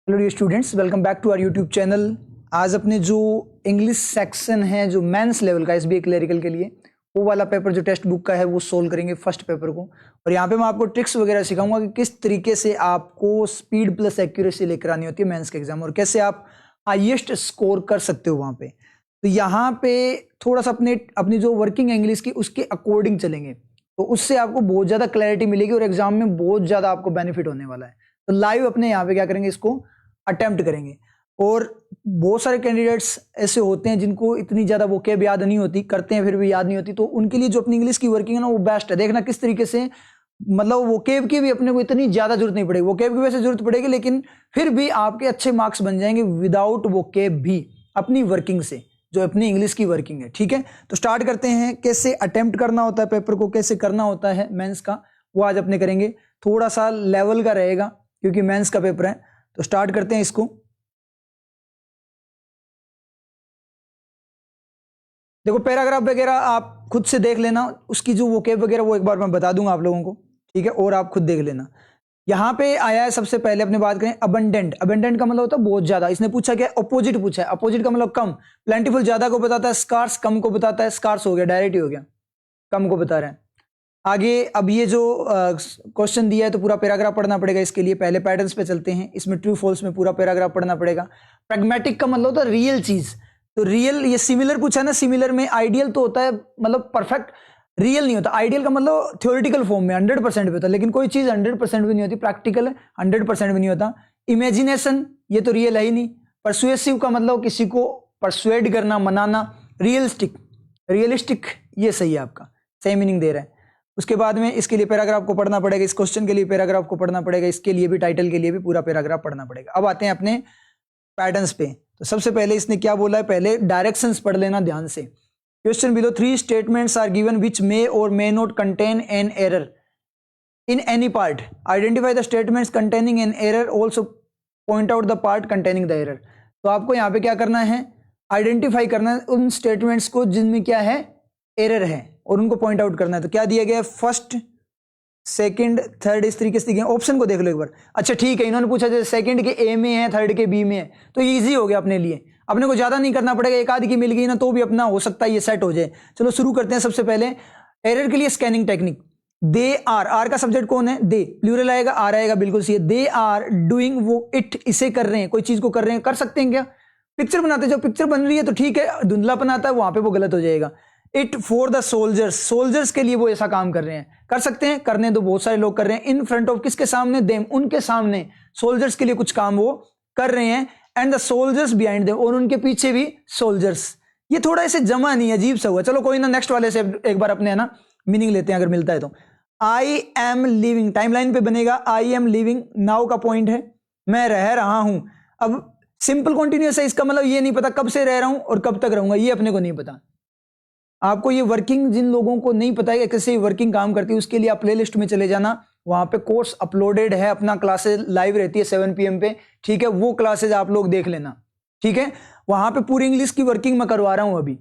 Hello dear students, welcome back to our YouTube channel. आज अपने जो इंग्लिश सेक्शन है, जो मेंस लेवल का एसबीए क्लरिकल के लिए, वो वाला पेपर जो टेक्स्ट बुक का है वो सोल्व करेंगे फर्स्ट पेपर को। और यहाँ पे मैं आपको ट्रिक्स वगैरह सिखाऊंगा कि किस तरीके से आपको स्पीड प्लस एक्यूरेसी लेकर आनी होती है मेंस के एग्जाम, और कैसे आप हाईएस्ट स्कोर कर सकते हो वहाँ पे। तो यहाँ पे थोड़ा सा अपनी जो वर्किंग है इंग्लिश की, उसके अकॉर्डिंग चलेंगे, तो उससे आपको बहुत ज़्यादा क्लैरिटी मिलेगी और एग्जाम में बहुत ज़्यादा आपको बेनिफिट होने वाला है। तो लाइव अपने यहाँ पे क्या करेंगे, इसको अटेम्प्ट करेंगे। और बहुत सारे कैंडिडेट्स ऐसे होते हैं जिनको इतनी ज़्यादा वोकैब याद नहीं होती, करते हैं फिर भी याद नहीं होती, तो उनके लिए जो अपनी इंग्लिश की वर्किंग है ना, वो बेस्ट है। देखना किस तरीके से, मतलब वोकैब की भी अपने को इतनी ज़्यादा जरूरत नहीं पड़ेगी, वोकैब की वैसे जरूरत पड़ेगी, लेकिन फिर भी आपके अच्छे मार्क्स बन जाएंगे विदाउट वोकैब भी, अपनी वर्किंग से, जो अपनी इंग्लिश की वर्किंग है। ठीक है, तो स्टार्ट करते हैं। कैसे अटेम्प्ट करना होता है पेपर को, कैसे करना होता है मेंस का, वो आज अपने करेंगे। थोड़ा सा लेवल का रहेगा क्योंकि मेंस का पेपर है। तो स्टार्ट करते हैं इसको। देखो, पैराग्राफ वगैरह आप खुद से देख लेना, उसकी जो वोकैब वगैरह वो एक बार मैं बता दूंगा आप लोगों को, ठीक है, और आप खुद देख लेना। यहां पे आया है, सबसे पहले अपने बात करें अबंडेंट। अबंडेंट का मतलब होता है बहुत ज्यादा। इसने पूछा क्या, अपोजिट पूछा है। अपोजिट का मतलब कम। प्लेंटीफुल ज्यादा को बताता है, स्कार्स कम को बताता है। स्कार्स हो गया, डायरेक्ट ही हो गया, कम को बता रहे हैं। आगे अब ये जो क्वेश्चन दिया है, तो पूरा पैराग्राफ पढ़ना पड़ेगा इसके लिए। पहले पैटर्न्स पे चलते हैं, इसमें ट्रू फॉल्स में पूरा पैराग्राफ पढ़ना पड़ेगा। प्रैग्मेटिक का मतलब होता है रियल चीज। तो रियल, ये सिमिलर पूछा है ना, सिमिलर में आइडियल तो होता है, मतलब परफेक्ट। रियल नहीं होता। आइडियल का मतलब थ्योरेटिकल फॉर्म में 100% पे होता है, लेकिन कोई चीज 100% भी नहीं होती। प्रैक्टिकल 100% भी नहीं होता। इमेजिनेशन, ये तो रियल है ही नहीं। परसुएसिव का मतलब किसी को परसुएड करना, मनाना। रियलिस्टिक, रियलिस्टिक, ये सही है आपका, सही मीनिंग दे रहा है। उसके बाद में इसके लिए पैराग्राफ को पढ़ना पड़ेगा, इस क्वेश्चन के लिए पैराग्राफ को पढ़ना पड़ेगा, इसके लिए भी, टाइटल के लिए भी पूरा पैराग्राफ पढ़ना पड़ेगा। अब आते हैं अपने पैटर्न्स पे। तो सबसे पहले इसने क्या बोला है, पहले डायरेक्शंस पढ़ लेना ध्यान से। Question below 3 statements are given which may और may not contain an error in any part. Identify the statements containing an error, also point out the part containing the error. तो आपको यहाँ पे क्या करना है, आइडेंटिफाई करना है उन स्टेटमेंट्स को जिनमें क्या है, एरर है, और उनको पॉइंट आउट करना है। तो क्या दिया गया है, फर्स्ट, सेकंड, थर्ड, इस तरीके से दिए। ऑप्शन को देख लो एक बार। अच्छा ठीक है, इन्होंने पूछा जैसे सेकंड के ए में है, थर्ड के बी में है, तो इजी हो गया अपने लिए। अपने को ज्यादा नहीं करना पड़ेगा, एक आध की मिल गई ना तो भी अपना हो सकता है ये सेट हो जाए। चलो शुरू करते हैं। सबसे पहले एरर के लिए scanning technique. They are, are का सब्जेक्ट कौन है, दे, प्लूरल आएगा, आर आएगा, बिल्कुल सही है। दे आर डूइंग, वो इट, इसे कर रहे हैं, कोई चीज को कर रहे हैं, कर सकते हैं क्या। पिक्चर बनाते, जो पिक्चर बन रही है तो ठीक है, धुंधलापन आता है वहां पे वो गलत हो जाएगा। It for the soldiers, soldiers के लिए वो ऐसा काम कर रहे हैं, कर सकते हैं, करने दो, बहुत सारे लोग कर रहे हैं। इन फ्रंट ऑफ, किसके सामने, देम, उनके सामने, सोल्जर्स के लिए कुछ काम वो कर रहे हैं। And the soldiers behind them, और उनके पीछे भी सोल्जर्स। ये थोड़ा ऐसे जमा नहीं, अजीब सा हुआ। चलो कोई ना, नेक्स्ट वाले से एक बार अपने है ना मीनिंग लेते हैं, अगर मिलता है तो। आई एम लिविंग, टाइमलाइन पे बनेगा, आई एम लिविंग, नाउ का पॉइंट है, मैं रह रहा हूं। अब सिंपल कॉन्टिन्यूअस है, इसका मतलब ये नहीं पता कब से रह रहा हूं और कब तक रहूंगा, ये अपने को नहीं पता। आपको ये वर्किंग, जिन लोगों को नहीं पता है कैसे वर्किंग काम करती है, उसके लिए आप प्लेलिस्ट में चले जाना, वहां पे कोर्स अपलोडेड है अपना, क्लासेस लाइव रहती है 7 PM पे, ठीक है, वो क्लासेस आप लोग देख लेना, ठीक है। वहां पे पूरी इंग्लिश की वर्किंग मैं करवा रहा हूं अभी।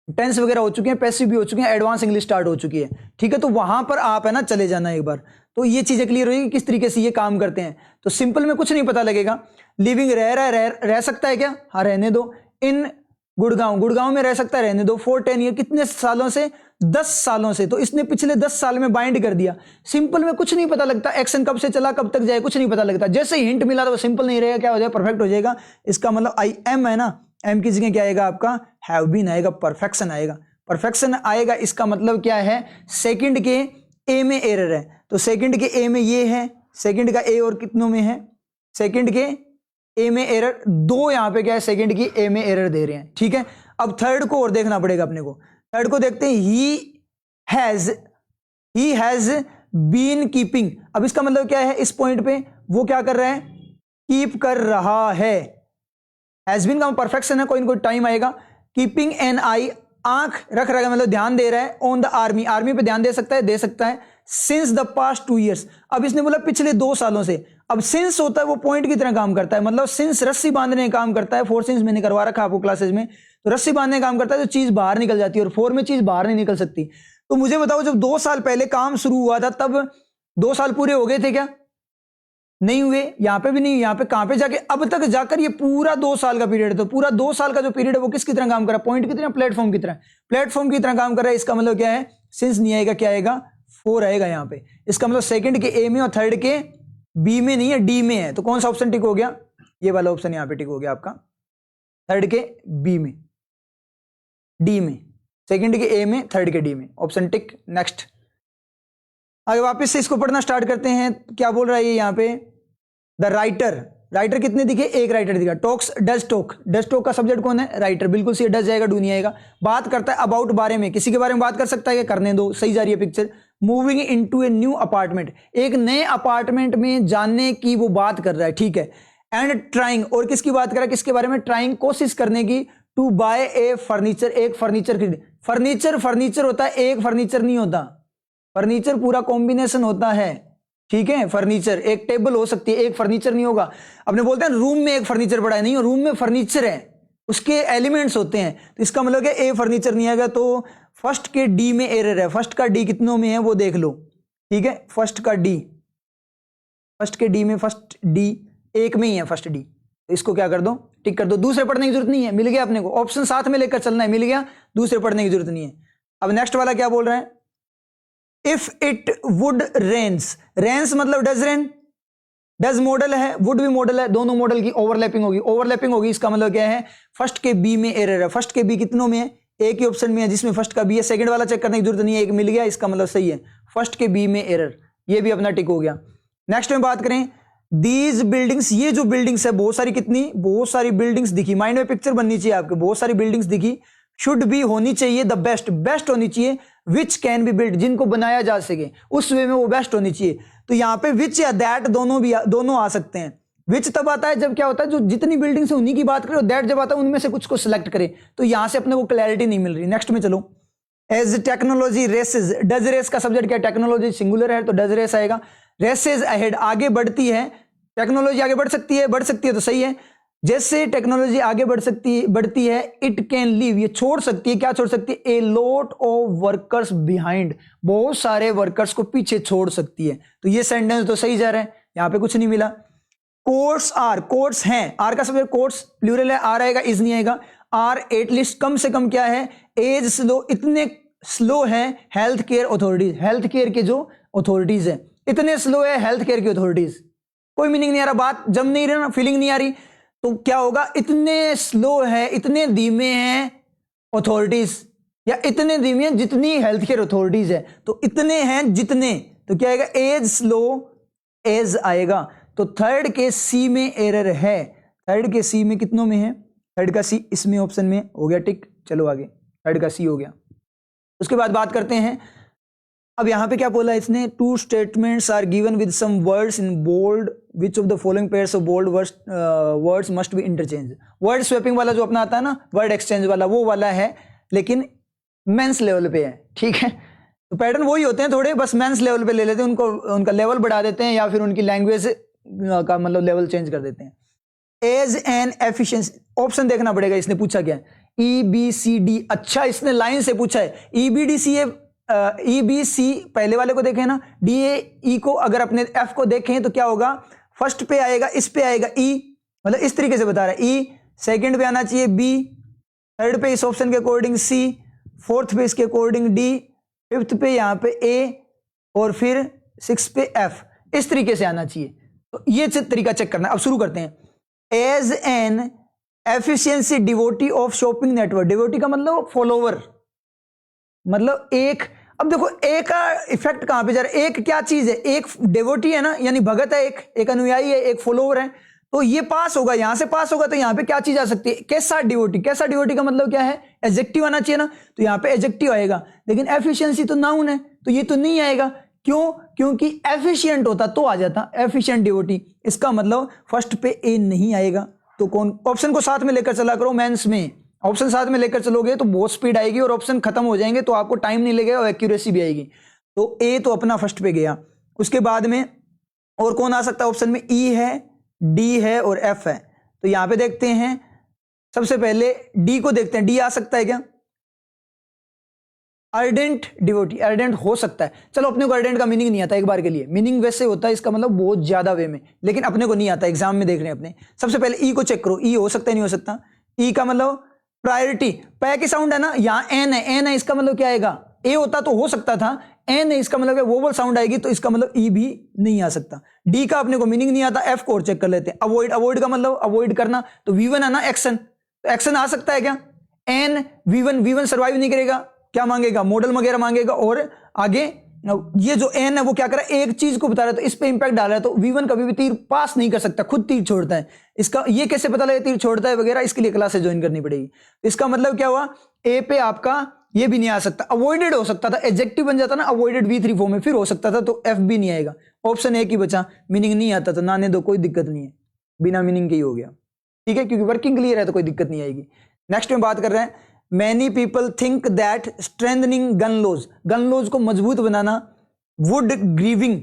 टेंस वगैरह हो चुके हैं, पैसिव भी हो चुके हैं, एडवांस इंग्लिश स्टार्ट हो चुकी है, ठीक है। तो वहां पर आप है ना चले जाना एक बार, तो ये चीजें क्लियर होगी किस तरीके से ये काम करते हैं। तो सिंपल में कुछ नहीं पता लगेगा। लिविंग, रह रहा है, रह सकता है क्या, हाँ रहने दो। इन गुड़गांव, गुड़गांव में रह सकता है, रहने दो। फॉर 10 ईयर, कितने सालों से, 10 सालों से, तो इसने पिछले 10 साल में बाइंड कर दिया। सिंपल में कुछ नहीं पता लगता, एक्शन कब से चला कब तक जाए कुछ नहीं पता लगता। जैसे ही हिंट मिला तो वो सिंपल नहीं रहेगा, क्या हो जाएगा, परफेक्ट हो जाएगा। इसका मतलब आई एम है ना, एम की जगह क्या आएगा आपका, हैव बीन आएगा, परफेक्शन आएगा। परफेक्शन आएगा, इसका मतलब क्या है, सेकंड के ए में एरर है, तो सेकंड के ए में ये है, सेकंड का ए और कितनों में है, सेकंड के ए में एरर, दो यहां पे क्या है, सेकंड की ए में एरर दे रहे हैं, ठीक है। अब थर्ड को और देखना पड़ेगा अपने को। थर्ड को देखते हैं, ही हैज बीन कीपिंग। अब इसका मतलब क्या है, इस पॉइंट पे वो क्या कर रहा है, कीप कर रहा है। हैज बीन का परफेक्शन है, कोई ना कोई टाइम आएगा। कीपिंग एन आई, आंख रख रहा है, मतलब ध्यान दे रहा है। ऑन द आर्मी, आर्मी पे ध्यान दे सकता है, दे सकता है। सिंस द पास्ट 2 years, अब इसने बोला पिछले 2 सालों से। अब सिंस होता है वो पॉइंट की तरह काम करता है, मतलब सिंस रस्सी बांधने का काम करता है। 4 सिंस मैंने करवा रखा आपको क्लासेस में, तो रस्सी बांधने का काम करता है, तो चीज बाहर निकल जाती है, और 4 में चीज बाहर नहीं निकल सकती। तो मुझे बताओ, जब 2 साल पहले काम शुरू हुआ था, तब 2 साल पूरे हो गए थे क्या, नहीं हुए, यहाँ पे भी नहीं, यहाँ पे कहाँ पे जाके अब तक जाकर ये पूरा 2 साल का पीरियड है। तो पूरा 2 साल का जो पीरियड है वो किसकी तरह काम कर रहा है? पॉइंट की तरह, प्लेटफॉर्म की तरह, प्लेटफॉर्म की तरह काम कर रहा है। इसका मतलब क्या है? सिंस नहीं आएगा, क्या आएगा? 4 आएगा यहाँ पे। इसका मतलब सेकंड के ए में और थर्ड के बी में नहीं है, डी में है। तो कौन सा ऑप्शन टिक हो गया? ये वाला ऑप्शन यहाँ पे टिक हो गया आपका, थर्ड के बी में, डी में, सेकंड के ए में, थर्ड के डी में, ऑप्शन टिक। नेक्स्ट, आगे वापस से इसको पढ़ना स्टार्ट करते हैं। क्या बोल रहा है ये यहाँ पे? द राइटर, राइटर कितने दिखे? एक राइटर दिखा। Talks, does talk, does talk का सब्जेक्ट कौन है? राइटर। बिल्कुल सही, डज जाएगा, डू नहीं आएगा। बात करता है अबाउट, बारे में, किसी के बारे में बात कर सकता है क्या? करने दो, सही जा रही है picture. Moving into a new apartment, एक नए अपार्टमेंट में जाने की वो बात कर रहा है, ठीक है। एंड ट्राइंग, और किसकी बात कर रहा है? किसके बारे में? ट्राइंग, कोशिश करने की। टू बाय ए फर्नीचर, एक फर्नीचर खरीद। फर्नीचर, फर्नीचर होता है, एक फर्नीचर नहीं होता। फर्नीचर पूरा कॉम्बिनेशन होता है, ठीक है। फर्नीचर एक टेबल हो सकती है, एक फर्नीचर नहीं होगा। अपने बोलते हैं रूम में एक फर्नीचर पड़ा है, नहीं, रूम में फर्नीचर है, उसके एलिमेंट्स होते हैं। तो इसका मतलब है ए फर्नीचर नहीं आएगा। तो फर्स्ट के डी में एरर है। फर्स्ट का डी कितनों में है वो देख लो, ठीक है। फर्स्ट का डी, फर्स्ट के डी में, फर्स्ट डी एक में ही है, फर्स्ट डी। तो इसको क्या कर दो? टिक कर दो। दूसरे पढ़ने की जरूरत नहीं है, मिल गया अपने को। ऑप्शन साथ में लेकर चलना है, मिल गया, दूसरे पढ़ने की जरूरत नहीं है। अब नेक्स्ट वाला क्या बोल रहा है? If it would rains, rains मतलब डज रेन, डज मॉडल है, वुड भी मॉडल है, दोनों मॉडल की ओवरलैपिंग होगी, ओवरलैपिंग होगी। इसका मतलब क्या है? फर्स्ट के बी में एरर है। फर्स्ट के बी कितनों में है? एक ही ऑप्शन में है जिसमें फर्स्ट का बी है। सेकंड वाला चेक करने की जरूरत नहीं है, एक मिल गया, इसका मतलब सही है। फर्स्ट के बी में एरर, ये भी अपना टिक हो गया। नेक्स्ट में बात करें, दीज बिल्डिंग्स, ये जो बिल्डिंग्स है बहुत सारी, कितनी? बहुत सारी बिल्डिंग्स दिखी। माइंड में पिक्चर बननी चाहिए आपके, बहुत सारी बिल्डिंग्स दिखी। शुड बी होनी चाहिए द बेस्ट, बेस्ट होनी चाहिए। विच कैन बी बिल्ड, जिनको बनाया जा सके, उस वे में वो बेस्ट होनी चाहिए। तो यहाँ पे विच या दैट दोनों आ सकते हैं। विच तब आता है जब क्या होता है, जो जितनी बिल्डिंग्स है उन्हीं की बात करें, और दैट जब आता है उनमें से कुछ को सिलेक्ट करे। तो यहां से अपने को क्लैरिटी नहीं मिल रही। नेक्स्ट में चलो, as technology races, does race का सब्जेक्ट क्या? टेक्नोलॉजी सिंगुलर है तो डज रेस आएगा। रेसेज अहेड, आगे बढ़ती है, टेक्नोलॉजी आगे बढ़ सकती है, बढ़ सकती है तो सही है। जैसे टेक्नोलॉजी आगे बढ़ती है, इट कैन लीव, ये छोड़ सकती है, क्या छोड़ सकती है? A lot of workers behind, बहुत सारे वर्कर्स को पीछे छोड़ सकती है। तो ये सेंटेंस तो सही जा रहा है, यहां पे कुछ नहीं मिला। कोर्स आर, कोर्स हैं, आर का सब्जेक्ट कोर्स प्लूरल है, आर आएगा, इज नहीं आएगा। आर एटलीस्ट, कम से कम क्या है? एज स्लो, इतने स्लो है health care authorities, health care के जो अथॉरिटीज है, इतने स्लो है हेल्थ केयर की अथॉरिटीज। कोई मीनिंग नहीं आ रहा, बात जम नहीं रही ना, फीलिंग नहीं आ रही, तो क्या होगा? इतने स्लो है, इतने धीमे हैं अथॉरिटीज, या इतने धीमे हैं जितनी हेल्थ केयर अथॉरिटीज है। तो इतने हैं जितने, तो क्या आएगा? एज स्लो एज आएगा। तो थर्ड के सी में एरर है। थर्ड के सी में कितनों में है? थर्ड का सी इसमें ऑप्शन में हो गया, टिक। चलो आगे, थर्ड का सी हो गया। उसके बाद बात करते हैं, अब यहां पे क्या बोला इसने? Two statements are given with some words in bold, which of the following pairs of bold words must be interchange. Word swapping वाला जो अपना आता है ना, वर्ड एक्सचेंज वाला, वो वाला है, लेकिन मेंस लेवल पे है, ठीक है। तो पैटर्न वही होते हैं थोड़े, बस मेंस लेवल पे ले लेते हैं उनको, उनका लेवल बढ़ा देते हैं, या फिर उनकी लैंग्वेज का मतलब लेवल चेंज कर देते हैं। एज एन एफिशिएंसी, ऑप्शन देखना पड़ेगा, इसने पूछा क्या है? EBCD, अच्छा इसने लाइन से पूछा है। EBC पहले वाले को देखें ना, DAE को अगर अपने F को देखें तो क्या होगा? फर्स्ट पे आएगा, इस पे आएगा E, मतलब इस तरीके से बता रहा है। E सेकंड पे आना चाहिए B, थर्ड पे इस ऑप्शन के अकॉर्डिंग C, फोर्थ पे इसके अकॉर्डिंग D, फिफ्थ पे यहाँ पे A, और फिर सिक्स पे F, इस तरीके से आना चाहिए। तो ये तरीका चेक करना है। अब शुरू करते हैं। As an efficiency devotee of shopping network, devotee का मतलब फॉलोवर, मतलब एक। अब देखो ए का इफेक्ट कहां पे जा रहा है? एक क्या चीज है? एक डिवोटी है ना, यानी भगत है, एक अनुयायी है, एक फॉलोवर है। तो ये पास होगा, यहां से पास होगा, तो यहां पे क्या चीज आ सकती है? कैसा डिवोटी। कैसा डिवोटी का मतलब क्या है? एडजेक्टिव आना चाहिए ना, तो यहां पे एडजेक्टिव आएगा। लेकिन एफिशिएंसी तो नाउन है, तो ये तो नहीं आएगा। क्यों? क्योंकि एफिशिएंट होता तो आ जाता, एफिशिएंट डिवोटी। इसका मतलब फर्स्ट पे ए नहीं आएगा। तो कौन? ऑप्शन को साथ में लेकर चला करो मेंस में, ऑप्शन साथ में लेकर चलोगे तो बहुत स्पीड आएगी और ऑप्शन खत्म हो जाएंगे, तो आपको टाइम नहीं लगेगा और एक्यूरेसी भी आएगी। तो ए तो अपना फर्स्ट पे गया। उसके बाद में और कौन आ सकता है ऑप्शन में? ई है, डी है और एफ है। तो यहां पे देखते हैं, सबसे पहले डी को देखते हैं, डी आ सकता है क्या? अर्डेंट डिवोटी, अर्डेंट हो सकता है, चलो अपने को अर्डेंट का मीनिंग नहीं आता एक बार के लिए, मीनिंग वैसे होता है इसका मतलब बहुत ज्यादा वे में, लेकिन अपने को नहीं आता, एग्जाम में देख रहे हैं अपने। सबसे पहले ई को चेक करो, ई हो सकता है नहीं हो सकता। ई का मतलब प्रायोरिटी, पै की साउंड है ना, यहाँ एन है, एन है, इसका मतलब क्या आएगा, ए होता तो हो सकता था, एन है इसका मतलब वोवल साउंड आएगी, तो इसका मतलब ई भी नहीं आ सकता। डी का अपने को मीनिंग नहीं आता, एफ को और चेक कर लेते हैं। अवॉइड, अवॉइड का मतलब अवॉइड करना, तो वी1 है ना एक्शन, तो एक्शन आ सकता है क्या। एन वी1, वी1 सर्वाइव नहीं करेगा, क्या मांगेगा, मॉडल वगैरह मांगेगा, और आगे ये जो एन है वो क्या कर रहा है, एक चीज को बता रहा है, तो इस पे इंपैक्ट डाल रहा है, तो वी1 कभी भी तीर पास नहीं कर सकता, खुद तीर छोड़ता है। इसका ये कैसे पता लगे तीर छोड़ता है वगैरह, इसके लिए क्लासेस ज्वाइन करनी पड़ेगी। इसका मतलब क्या हुआ, ए पे आपका ये भी नहीं आ सकता, अवॉइडेड हो सकता था, एडजेक्टिव बन जाता ना अवॉइडेड वी3 फॉर्म में, फिर हो सकता था, तो एफ भी नहीं आएगा। ऑप्शन ए की बचा, मीनिंग नहीं आता तो नाने दो, कोई दिक्कत नहीं है, बिना मीनिंग के ही हो गया, ठीक है, क्योंकि वर्किंग क्लियर है तो कोई दिक्कत नहीं आएगी। नेक्स्ट में बात कर रहे हैं, many people think that strengthening gun laws, gun laws को मजबूत बनाना, would grieving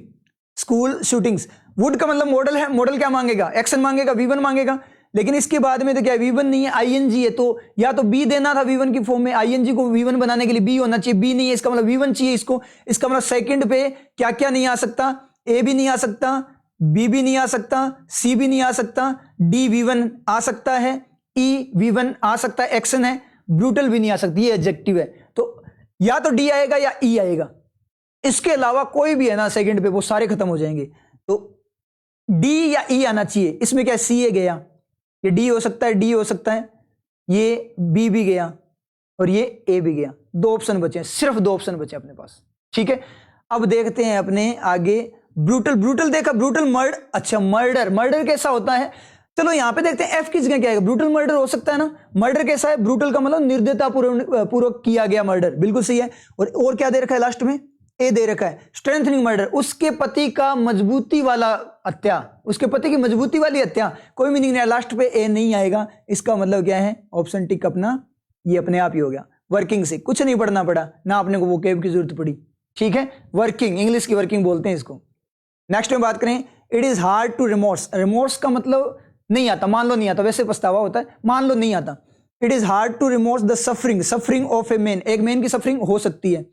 school shootings, would का मतलब मॉडल है, मॉडल क्या मांगेगा, एक्शन मांगेगा, वी1 मांगेगा, लेकिन इसके बाद में तो क्या वी1 नहीं है, आईएनजी है, तो या तो बी देना था वी1 की फॉर्म में, आईएनजी को वी1 बनाने के लिए बी होना चाहिए, बी नहीं है, इसका मतलब वी1 चाहिए इसको। इसका मतलब सेकंड पे क्या क्या नहीं आ सकता, ए भी नहीं आ सकता, बी भी नहीं आ सकता, सी भी नहीं आ सकता, डी वी1 आ सकता है, ई वी1 आ सकता है, एक्शन है, ब्रूटल भी नहीं आ सकती, ये एडजेक्टिव है, तो या तो डी आएगा या ई आएगा, इसके अलावा कोई भी है ना सेकंड पे वो सारे खत्म हो जाएंगे, तो डी या ई आना चाहिए। इसमें क्या सी ए गया, ये डी हो सकता है, डी हो सकता है, ये बी भी गया और ये ए भी गया, दो ऑप्शन बचे, सिर्फ दो ऑप्शन बचे अपने पास, ठीक है। अब देखते हैं अपने आगे, ब्रूटल, ब्रूटल देखा, ब्रूटल मर्डर, अच्छा मर्डर, मर्डर कैसा होता है, चलो यहां पे देखते हैं एफ की जगह क्या आएगा, ब्रूटल मर्डर हो सकता है ना, मर्डर कैसा है, ब्रूटल का मतलब निर्दयता पूर्वक किया गया मर्डर, बिल्कुल सही है। और क्या दे रखा है लास्ट में, ए दे रखा है, स्ट्रेंथनिंग मर्डर, उसके पति का मजबूती वाला हत्या, उसके पति की मजबूती वाली हत्या, कोई मीनिंग नहीं है, लास्ट पे ए नहीं आएगा, इसका मतलब क्या है, ऑप्शन टिक अपना ये अपने आप ही हो गया। वर्किंग से कुछ नहीं पढ़ना पड़ा ना, अपने को वोकैब की जरूरत पड़ी, ठीक है, वर्किंग, इंग्लिश की वर्किंग बोलते हैं इसको। नेक्स्ट में बात करें, it is hard to remorse, remorse का मतलब नहीं आता, मान लो नहीं आता, वैसे पछतावा होता है, मान लो नहीं आता। It is hard to remorse the suffering, suffering of a man, एक मैन की सफरिंग हो सकती है,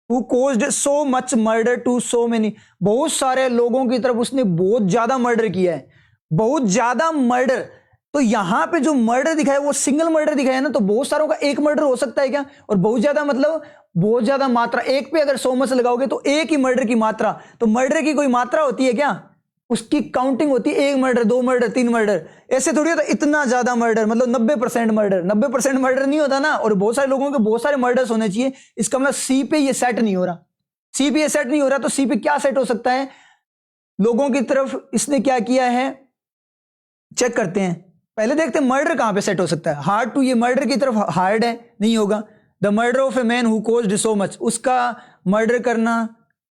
who caused so much murder to so many, बहुत सारे लोगों की तरफ उसने बहुत ज्यादा मर्डर किया है, बहुत ज्यादा मर्डर, तो यहां पे जो मर्डर दिखाया वो सिंगल मर्डर दिखाया है ना, तो बहुत सारों का एक मर्डर हो सकता है क्या, और बहुत ज्यादा मतलब बहुत ज्यादा मात्रा, एक पे अगर 100 मच लगाओगे तो एक ही मर्डर की मात्रा, तो मर्डर की कोई मात्रा होती है क्या, उसकी काउंटिंग होती है, एक मर्डर, दो मर्डर, तीन मर्डर, ऐसे थोड़ी होता इतना ज्यादा मर्डर, मतलब 90% मर्डर, 90% मर्डर नहीं होता ना, और बहुत सारे लोगों के बहुत सारे मर्डर्स होने चाहिए, इसका मतलब सी पे ये सेट नहीं हो रहा, सी पे ये सेट नहीं हो रहा, तो सी पे क्या सेट हो सकता है, लोगों की तरफ इसने क्या किया है, चेक करते हैं, पहले देखते हैं मर्डर कहां पे सेट हो सकता है, हार्ड टू, ये मर्डर की तरफ हार्ड है, नहीं होगा, the murder of a man who caused so much, उसका मर्डर करना,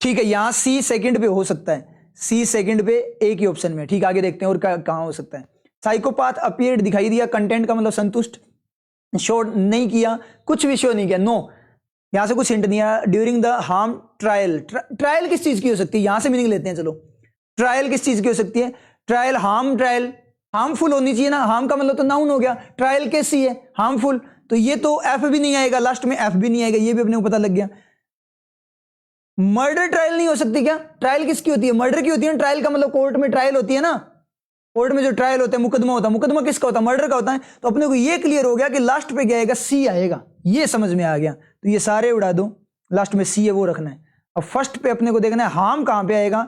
ठीक है, यहां सी सेकंड पे हो सकता है, सी सेकंड पे एक ही ऑप्शन में, ठीक, आगे देखते हैं और कहां हो सकता है। साइकोपाथ अपीयर्ड दिखाई दिया, कंटेंट का मतलब संतुष्ट, शो नहीं किया, कुछ भी शो नहीं किया, नो, यहां से कुछ हिंट नहीं आया। During the harm trial, trial किस चीज की हो सकती है, यहां से मीनिंग लेते हैं, चलो ट्रायल किस चीज की हो सकती है, ट्रायल हार्म, ट्रायल हार्मफुल होनी चाहिए ना, हार्म का मतलब तो नाउन हो गया, ट्रायल कैसी है, हार्मफुल, तो ये तो एफ भी नहीं आएगा, लास्ट में एफ भी नहीं आएगा, ये भी अपने को पता लग गया। मर्डर ट्रायल नहीं हो सकती क्या, ट्रायल किसकी होती है, मर्डर की होती है, ट्रायल का मतलब कोर्ट में ट्रायल होती है ना, कोर्ट में जो ट्रायल होता है, मुकदमा होता है, मुकदमा किसका होता है, मर्डर का होता है, तो अपने को ये क्लियर हो गया कि लास्ट पे क्या आएगा, सी आएगा, ये समझ में आ गया, तो ये सारे उड़ा दो, लास्ट में सी है वो रखना है। अब फर्स्ट पे अपने को देखना है हार्म कहां पे आएगा,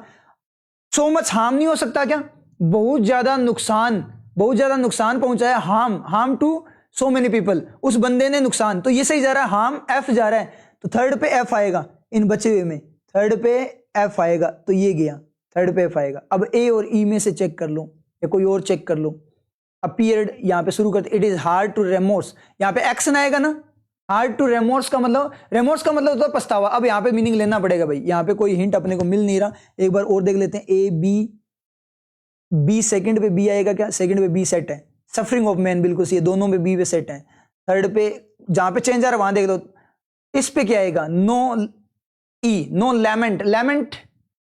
सो मच हार्म नहीं हो सकता क्या, बहुत ज्यादा नुकसान, बहुत ज्यादा नुकसान पहुंचाया, harm, harm to so many people, उस बंदे ने नुकसान, तो ये सही जा रहा है, हार्म एफ जा रहा है, तो थर्ड पे एफ आएगा, इन बचे हुए में थर्ड पे एफ आएगा, तो ये गया, थर्ड पे एफ आएगा। अब ए और ई में से चेक कर लो या कोई और चेक कर लो, अपीयर्ड यहां पे शुरू करते, इट इज हार्ड टू रेमोर्स, यहां पे एक्शन आएगा ना, हार्ड टू रेमोर्स का मतलब, रेमोर्स का मतलब तो पछतावा, अब यहां पे मीनिंग लेना पड़ेगा भाई, यहां पे कोई हिंट अपने को मिल नहीं रहा, एक बार और देख लेते हैं, ए बी, बी सेकंड पे बी आएगा क्या, सेकंड पे बी सेट है, सफरिंग ऑफ मैन बिल्कुल सही है, दोनों में बी पे सेट है, थर्ड पे जहां पे चेंज आ रहा है वहां देख लो, इस पे क्या आएगा, नो ई, नो लैमेंट, लैमेंट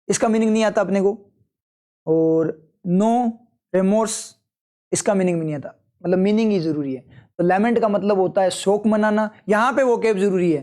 इसका मीनिंग नहीं आता अपने को, और नो रिमोर्स इसका मीनिंग भी नहीं आता, मतलब मीनिंग ही जरूरी है, तो लैमेंट का मतलब होता है शोक मनाना, यहां पे वो कैब जरूरी है,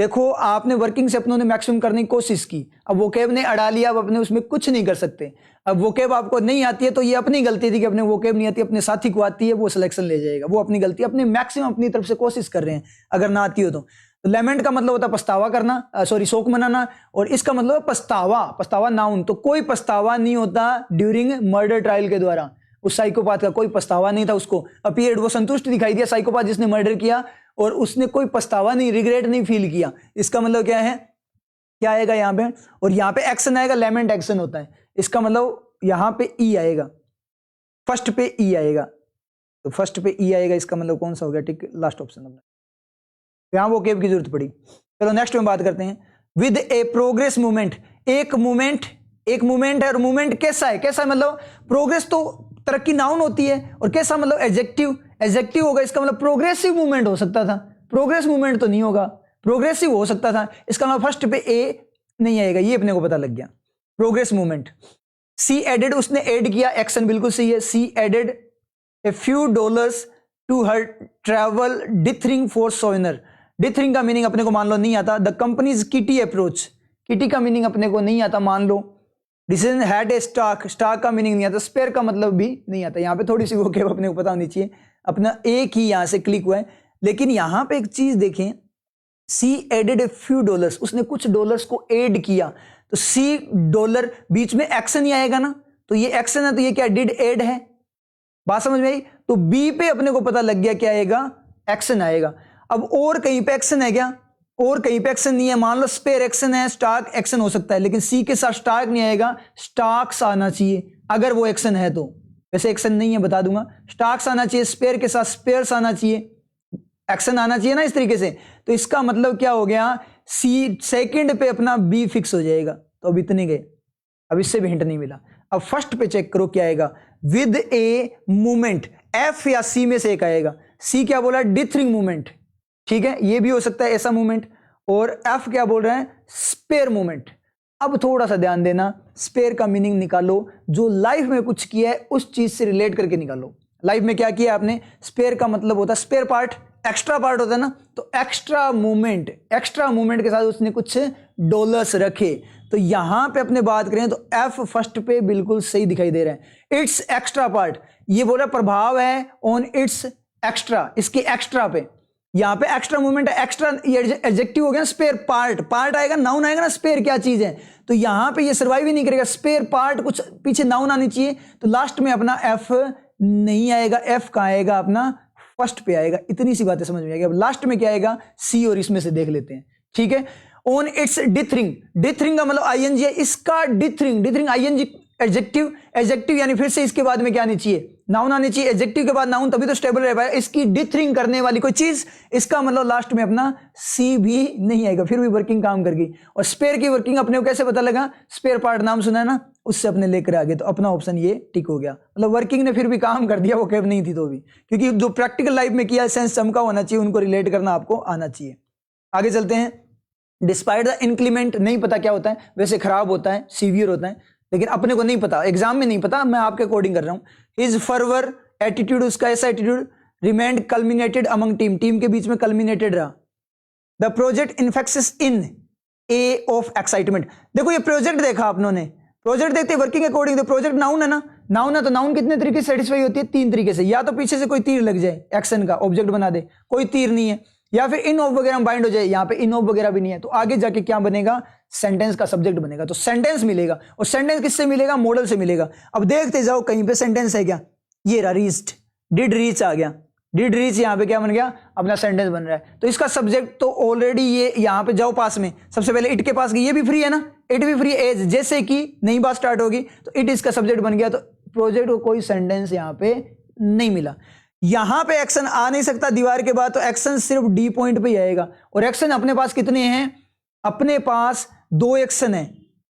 देखो आपने वर्किंग से अपनों ने मैक्सिमम करने की कोशिश की, अब वोकेब ने अड़ा लिया, अब अपने उसमें कुछ नहीं कर सकते। अब वोकेब आपको नहीं आती है तो ये अपनी गलती थी कि अपने वोकेब नहीं आती, अपने साथी को आती है, वो सिलेक्शन ले जाएगा, वो अपनी गलती, अपने मैक्सिमम अपनी तरफ से कोशिश कर रहे हैं अगर ना आती हो तो। लेमेंट का मतलब होता है पछतावा करना, सॉरी शोक मनाना, और इसका मतलब है पछतावा, पछतावा नाउन। तो कोई पछतावा नहीं होता ड्यूरिंग मर्डर ट्रायल के द्वारा, उस साइकोपाथ का कोई पछतावा नहीं था उसको, अपीयर्ड, वो संतुष्ट दिखाई दिया साइकोपाथ जिसने मर्डर किया, और उसने कोई पछतावा नहीं, रिग्रेट नहीं फील किया। इसका मतलब क्या है, क्या आएगा यहाँ पे, और यहाँ पे एक्शन आएगा, लेमेंट एक्शन होता है, इसका मतलब यहाँ पे ई आएगा, फर्स्ट पे ई आएगा, तो फर्स्ट पे ई आएगा, इसका मतलब कौन सा हो गया, ठीक, लास्ट ऑप्शन। यहां वो केव की जरूरत पड़ी। चलो नेक्स्ट में बात करते हैं, विद ए प्रोग्रेस मूवमेंट, एक मूवमेंट है, और मूवमेंट कैसा है, कैसा मतलब प्रोग्रेस तो तरक्की नाउन होती है, और कैसा मतलब एडजेक्टिव, एडजेक्टिव होगा, इसका मतलब प्रोग्रेसिव मूवमेंट हो सकता था, प्रोग्रेस मूवमेंट तो नहीं होगा, प्रोग्रेसिव हो सकता था, इसका मतलब फर्स्ट पे ए नहीं आएगा, ये अपने को पता लग गया, प्रोग्रेस मूवमेंट। सी एडेड, उसने ऐड किया, एक्शन बिल्कुल सही है, she added a few dollars to her travel dithering for सोइनर। डिथरिंग का मीनिंग अपने को मान लो नहीं आता, the company's kitty approach, kitty का मीनिंग अपने को नहीं आता मान लो, decision had a stock, stock का मीनिंग नहीं आता, स्पेयर का मतलब भी नहीं आता, यहाँ पे थोड़ी सी वो के अपने को पता होनी चाहिए, अपना एक ही यहाँ से क्लिक हुआ है। लेकिन यहाँ पे एक चीज देखें, सी एडेड ए फ्यू डॉलर्स, उसने कुछ डॉलर्स को ऐड किया, तो सी डॉलर, बीच में एक्शन ही आएगा ना, तो ये एक्शन है, तो ये क्या डिड ऐड है, बात समझ में आई। तो बी पे अपने को पता लग गया क्या आएगा, एक्शन आएगा। अब और कहीं पे एक्शन है क्या, और कहीं पे एक्शन नहीं है, मान लो स्पेयर एक्शन है, स्टॉक एक्शन हो सकता है, लेकिन सी के साथ स्टॉक नहीं आएगा, स्टॉक्स आना चाहिए अगर वो एक्शन है तो, वैसे एक्शन नहीं है बता दूंगा, स्टॉक्स आना चाहिए, स्पेयर के साथ स्पेयर्स आना चाहिए, एक्शन आना चाहिए ना इस तरीके से। तो इसका मतलब क्या हो गया, सी सेकंड पे अपना बी फिक्स हो जाएगा। तो अब इतने गए, अब इससे भी हिंट नहीं मिला। अब फर्स्ट पे चेक करो क्या आएगा, विद ए मूवमेंट, एफ या सी में से एक आएगा। सी क्या बोला, डिथरिंग मूवमेंट, ठीक है, ये भी हो सकता है ऐसा मूवमेंट, और एफ क्या बोल रहे हैं, स्पेयर मूवमेंट। अब थोड़ा सा ध्यान देना, स्पेयर का मीनिंग निकालो, जो लाइफ में कुछ किया है उस चीज से रिलेट करके निकालो। लाइफ में क्या किया आपने, स्पेयर का मतलब होता है स्पेयर पार्ट, एक्स्ट्रा पार्ट होता है ना, तो एक्स्ट्रा मूवमेंट, एक्स्ट्रा मूवमेंट के साथ उसने कुछ डॉलर्स रखे। तो यहां पे अपने बात करें तो एफ फर्स्ट पे बिल्कुल सही दिखाई दे रहा है, इट्स एक्स्ट्रा पार्ट, ये बोला प्रभाव है ऑन इट्स एक्स्ट्रा, इसके एक्स्ट्रा पे, यहां पे एक्स्ट्रा मूवमेंट है, एक्स्ट्रा ये एडजेक्टिव हो गया, स्पेयर पार्ट, पार्ट आएगा, नाउन आएगा ना, स्पेयर क्या चीज है, तो यहां पे ये सर्वाइव ही नहीं करेगा, स्पेयर पार्ट कुछ पीछे नाउन आनी चाहिए, तो लास्ट में अपना एफ नहीं आएगा, एफ का आएगा अपना फर्स्ट पे आएगा। इतनी सी बातें समझ में आएगी। अब लास्ट में क्या आएगा, सी, और इसमें से देख लेते हैं, ठीक है। ऑन इट्स डिथरिंग, डिथरिंग का मतलब आईएनजी है, इसका dithering, dithering ING adjective, adjective यानी फिर से इसके बाद में क्या आनी चाहिए, नाउन आनी चाहिए, एडजेक्टिव के बाद नाउन, तभी तो स्टेबल रह पाएगा। इसकी डिथरिंग करने वाली कोई चीज, इसका मतलब लास्ट में अपना सी भी नहीं आएगा, फिर भी वर्किंग काम कर गई। और स्पेयर की वर्किंग अपने को कैसे पता लगा, स्पेयर पार्ट नाम सुना है ना, उससे अपने लेकर आ गए, तो अपना ऑप्शन ये टिक हो गया। मतलब वर्किंग ने फिर भी काम कर दिया, वो कैब नहीं थी तो भी, क्योंकि जो प्रैक्टिकल लाइफ में किया सेंस चमका होना चाहिए, उनको रिलेट करना आपको आना चाहिए। आगे चलते हैं, डिस्पाइट द इंक्रीमेंट, नहीं पता क्या होता है, वैसे खराब होता है, सीवियर होता है, लेकिन अपने को नहीं पता, एग्जाम में नहीं पता, मैं आपके अकॉर्डिंग कर रहा हूं। हिज फर्वर एटीट्यूड, उसका ऐसा attitude, remained culminated among team, team के बीच में कल्मिनेटेड रहा। द प्रोजेक्ट इन्फेक्सिस इन ए ऑफ एक्साइटमेंट, देखो ये प्रोजेक्ट देखा आप लोगों ने, प्रोजेक्ट देखते वर्किंग अकॉर्डिंग, तो प्रोजेक्ट नाउन है ना, नाउन है तो नाउन कितने तरीके से सेटिस्फाई होती है, तीन तरीके से, या तो पीछे से कोई तीर लग जाए एक्शन का, ऑब्जेक्ट बना दे, कोई तीर नहीं है, या फिर इन ऑफ वगैरह बाइंड हो जाए, यहाँ पे इन ऑफ वगैरह भी नहीं है, तो आगे जाके क्या बनेगा, सेंटेंस का सब्जेक्ट बनेगा, तो सेंटेंस मिलेगा। और सेंटेंस किससे मिलेगा, मॉडल से मिलेगा। अब देखते जाओ कहीं पे सेंटेंस है क्या, ये रहा रीच्ड, डिड रीच आ गया, डिड रीच यहाँ पे क्या बन गया, अपना सेंटेंस बन रहा है। तो इसका सब्जेक्ट तो ऑलरेडी ये यहाँ पे जाओ पास में, सबसे पहले इट के पास गई, ये भी फ्री है ना, इट भी फ्री एज, जैसे कि नई बात स्टार्ट होगी तो इट इसका सब्जेक्ट बन गया, तो प्रोजेक्ट को कोई सेंटेंस यहाँ पे नहीं मिला। यहां पे एक्शन आ नहीं सकता दीवार के बाद, तो एक्शन सिर्फ डी पॉइंट पे ही आएगा। और एक्शन अपने पास कितने हैं, अपने पास दो एक्शन है,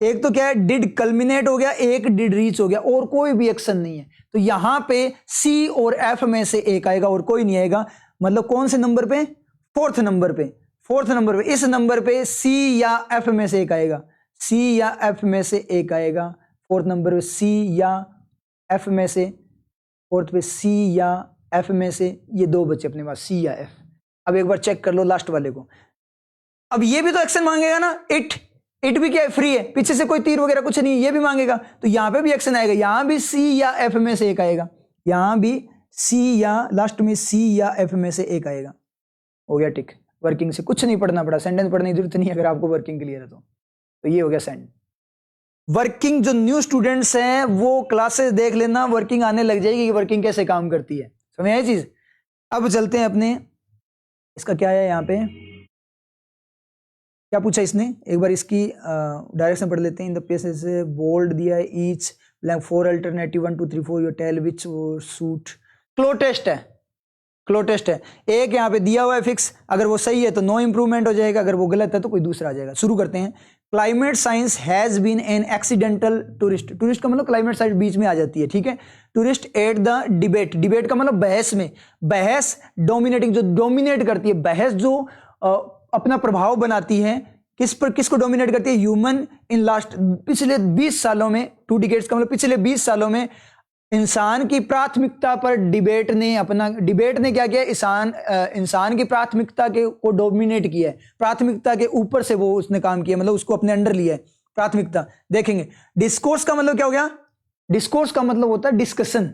एक तो क्या है, डिड कल्मिनेट हो गया, एक डिड रीच हो गया, और कोई भी एक्शन नहीं है। तो यहां पे सी और एफ में से एक आएगा और कोई नहीं आएगा। मतलब कौन से नंबर पे, फोर्थ नंबर पे, फोर्थ नंबर पे, इस नंबर पे सी या एफ में से एक आएगा, सी या एफ में से एक आएगा, फोर्थ नंबर पे सी या एफ में से, फोर्थ पे सी या एफ में से, ये दो बचे अपने पास, सी या एफ। अब एक बार चेक कर लो लास्ट वाले को। अब ये भी तो एक्शन मांगेगा ना, इट भी क्या है, फ्री है, पीछे से कोई तीर वगैरह कुछ नहीं, ये भी मांगेगा, तो यहां पे भी एक्शन आएगा, यहां भी सी या एफ में से एक आएगा, यहां भी सी या लास्ट में सी या एफ में से एक आएगा। हो गया टिक। वर्किंग से कुछ नहीं पढ़ना पड़ा, सेंटेंस पढ़ने की जरूरत नहीं अगर आपको वर्किंग क्लियर है तो ये हो गया सेंड। वर्किंग जो न्यू स्टूडेंट्स हैं वो क्लासेस देख लेना, वर्किंग आने लग जाएगी कि वर्किंग कैसे काम करती है, समझ आई चीज। अब चलते हैं अपने, इसका क्या है, यहाँ पे क्या पूछा इसने, एक बार इसकी डायरेक्शन पढ़ लेते हैं। इन द पेसेज से बोल्ड दिया है, each blank 4 alternative 1 2 3 4 your tell which suit. Cloze test है, क्लो टेस्ट है, एक यहाँ पे दिया हुआ है फिक्स, अगर वो सही है तो नो इंप्रूवमेंट हो जाएगा, अगर वो गलत है तो कोई दूसरा आ जाएगा। शुरू करते हैं। Climate science has been an accidental tourist, tourist का मतलब क्लाइमेट साइंस बीच में आ जाती है, ठीक है। Tourist at the debate, debate का मतलब बहस में, बहस डोमिनेटिंग, जो डोमिनेट करती है, बहस जो अपना प्रभाव बनाती है, किस पर, किसको डोमिनेट करती है, ह्यूमन इन लास्ट, पिछले 20 सालों में, 2 डिकेड्स का मतलब पिछले 20 सालों में इंसान की प्राथमिकता पर डिबेट ने क्या किया, इंसान की प्राथमिकता के को डोमिनेट किया है, प्राथमिकता के ऊपर से वो उसने काम किया, मतलब उसको अपने अंडर लिया है प्राथमिकता। देखेंगे डिस्कोर्स का मतलब क्या हो गया, डिस्कोर्स का मतलब होता है डिस्कशन,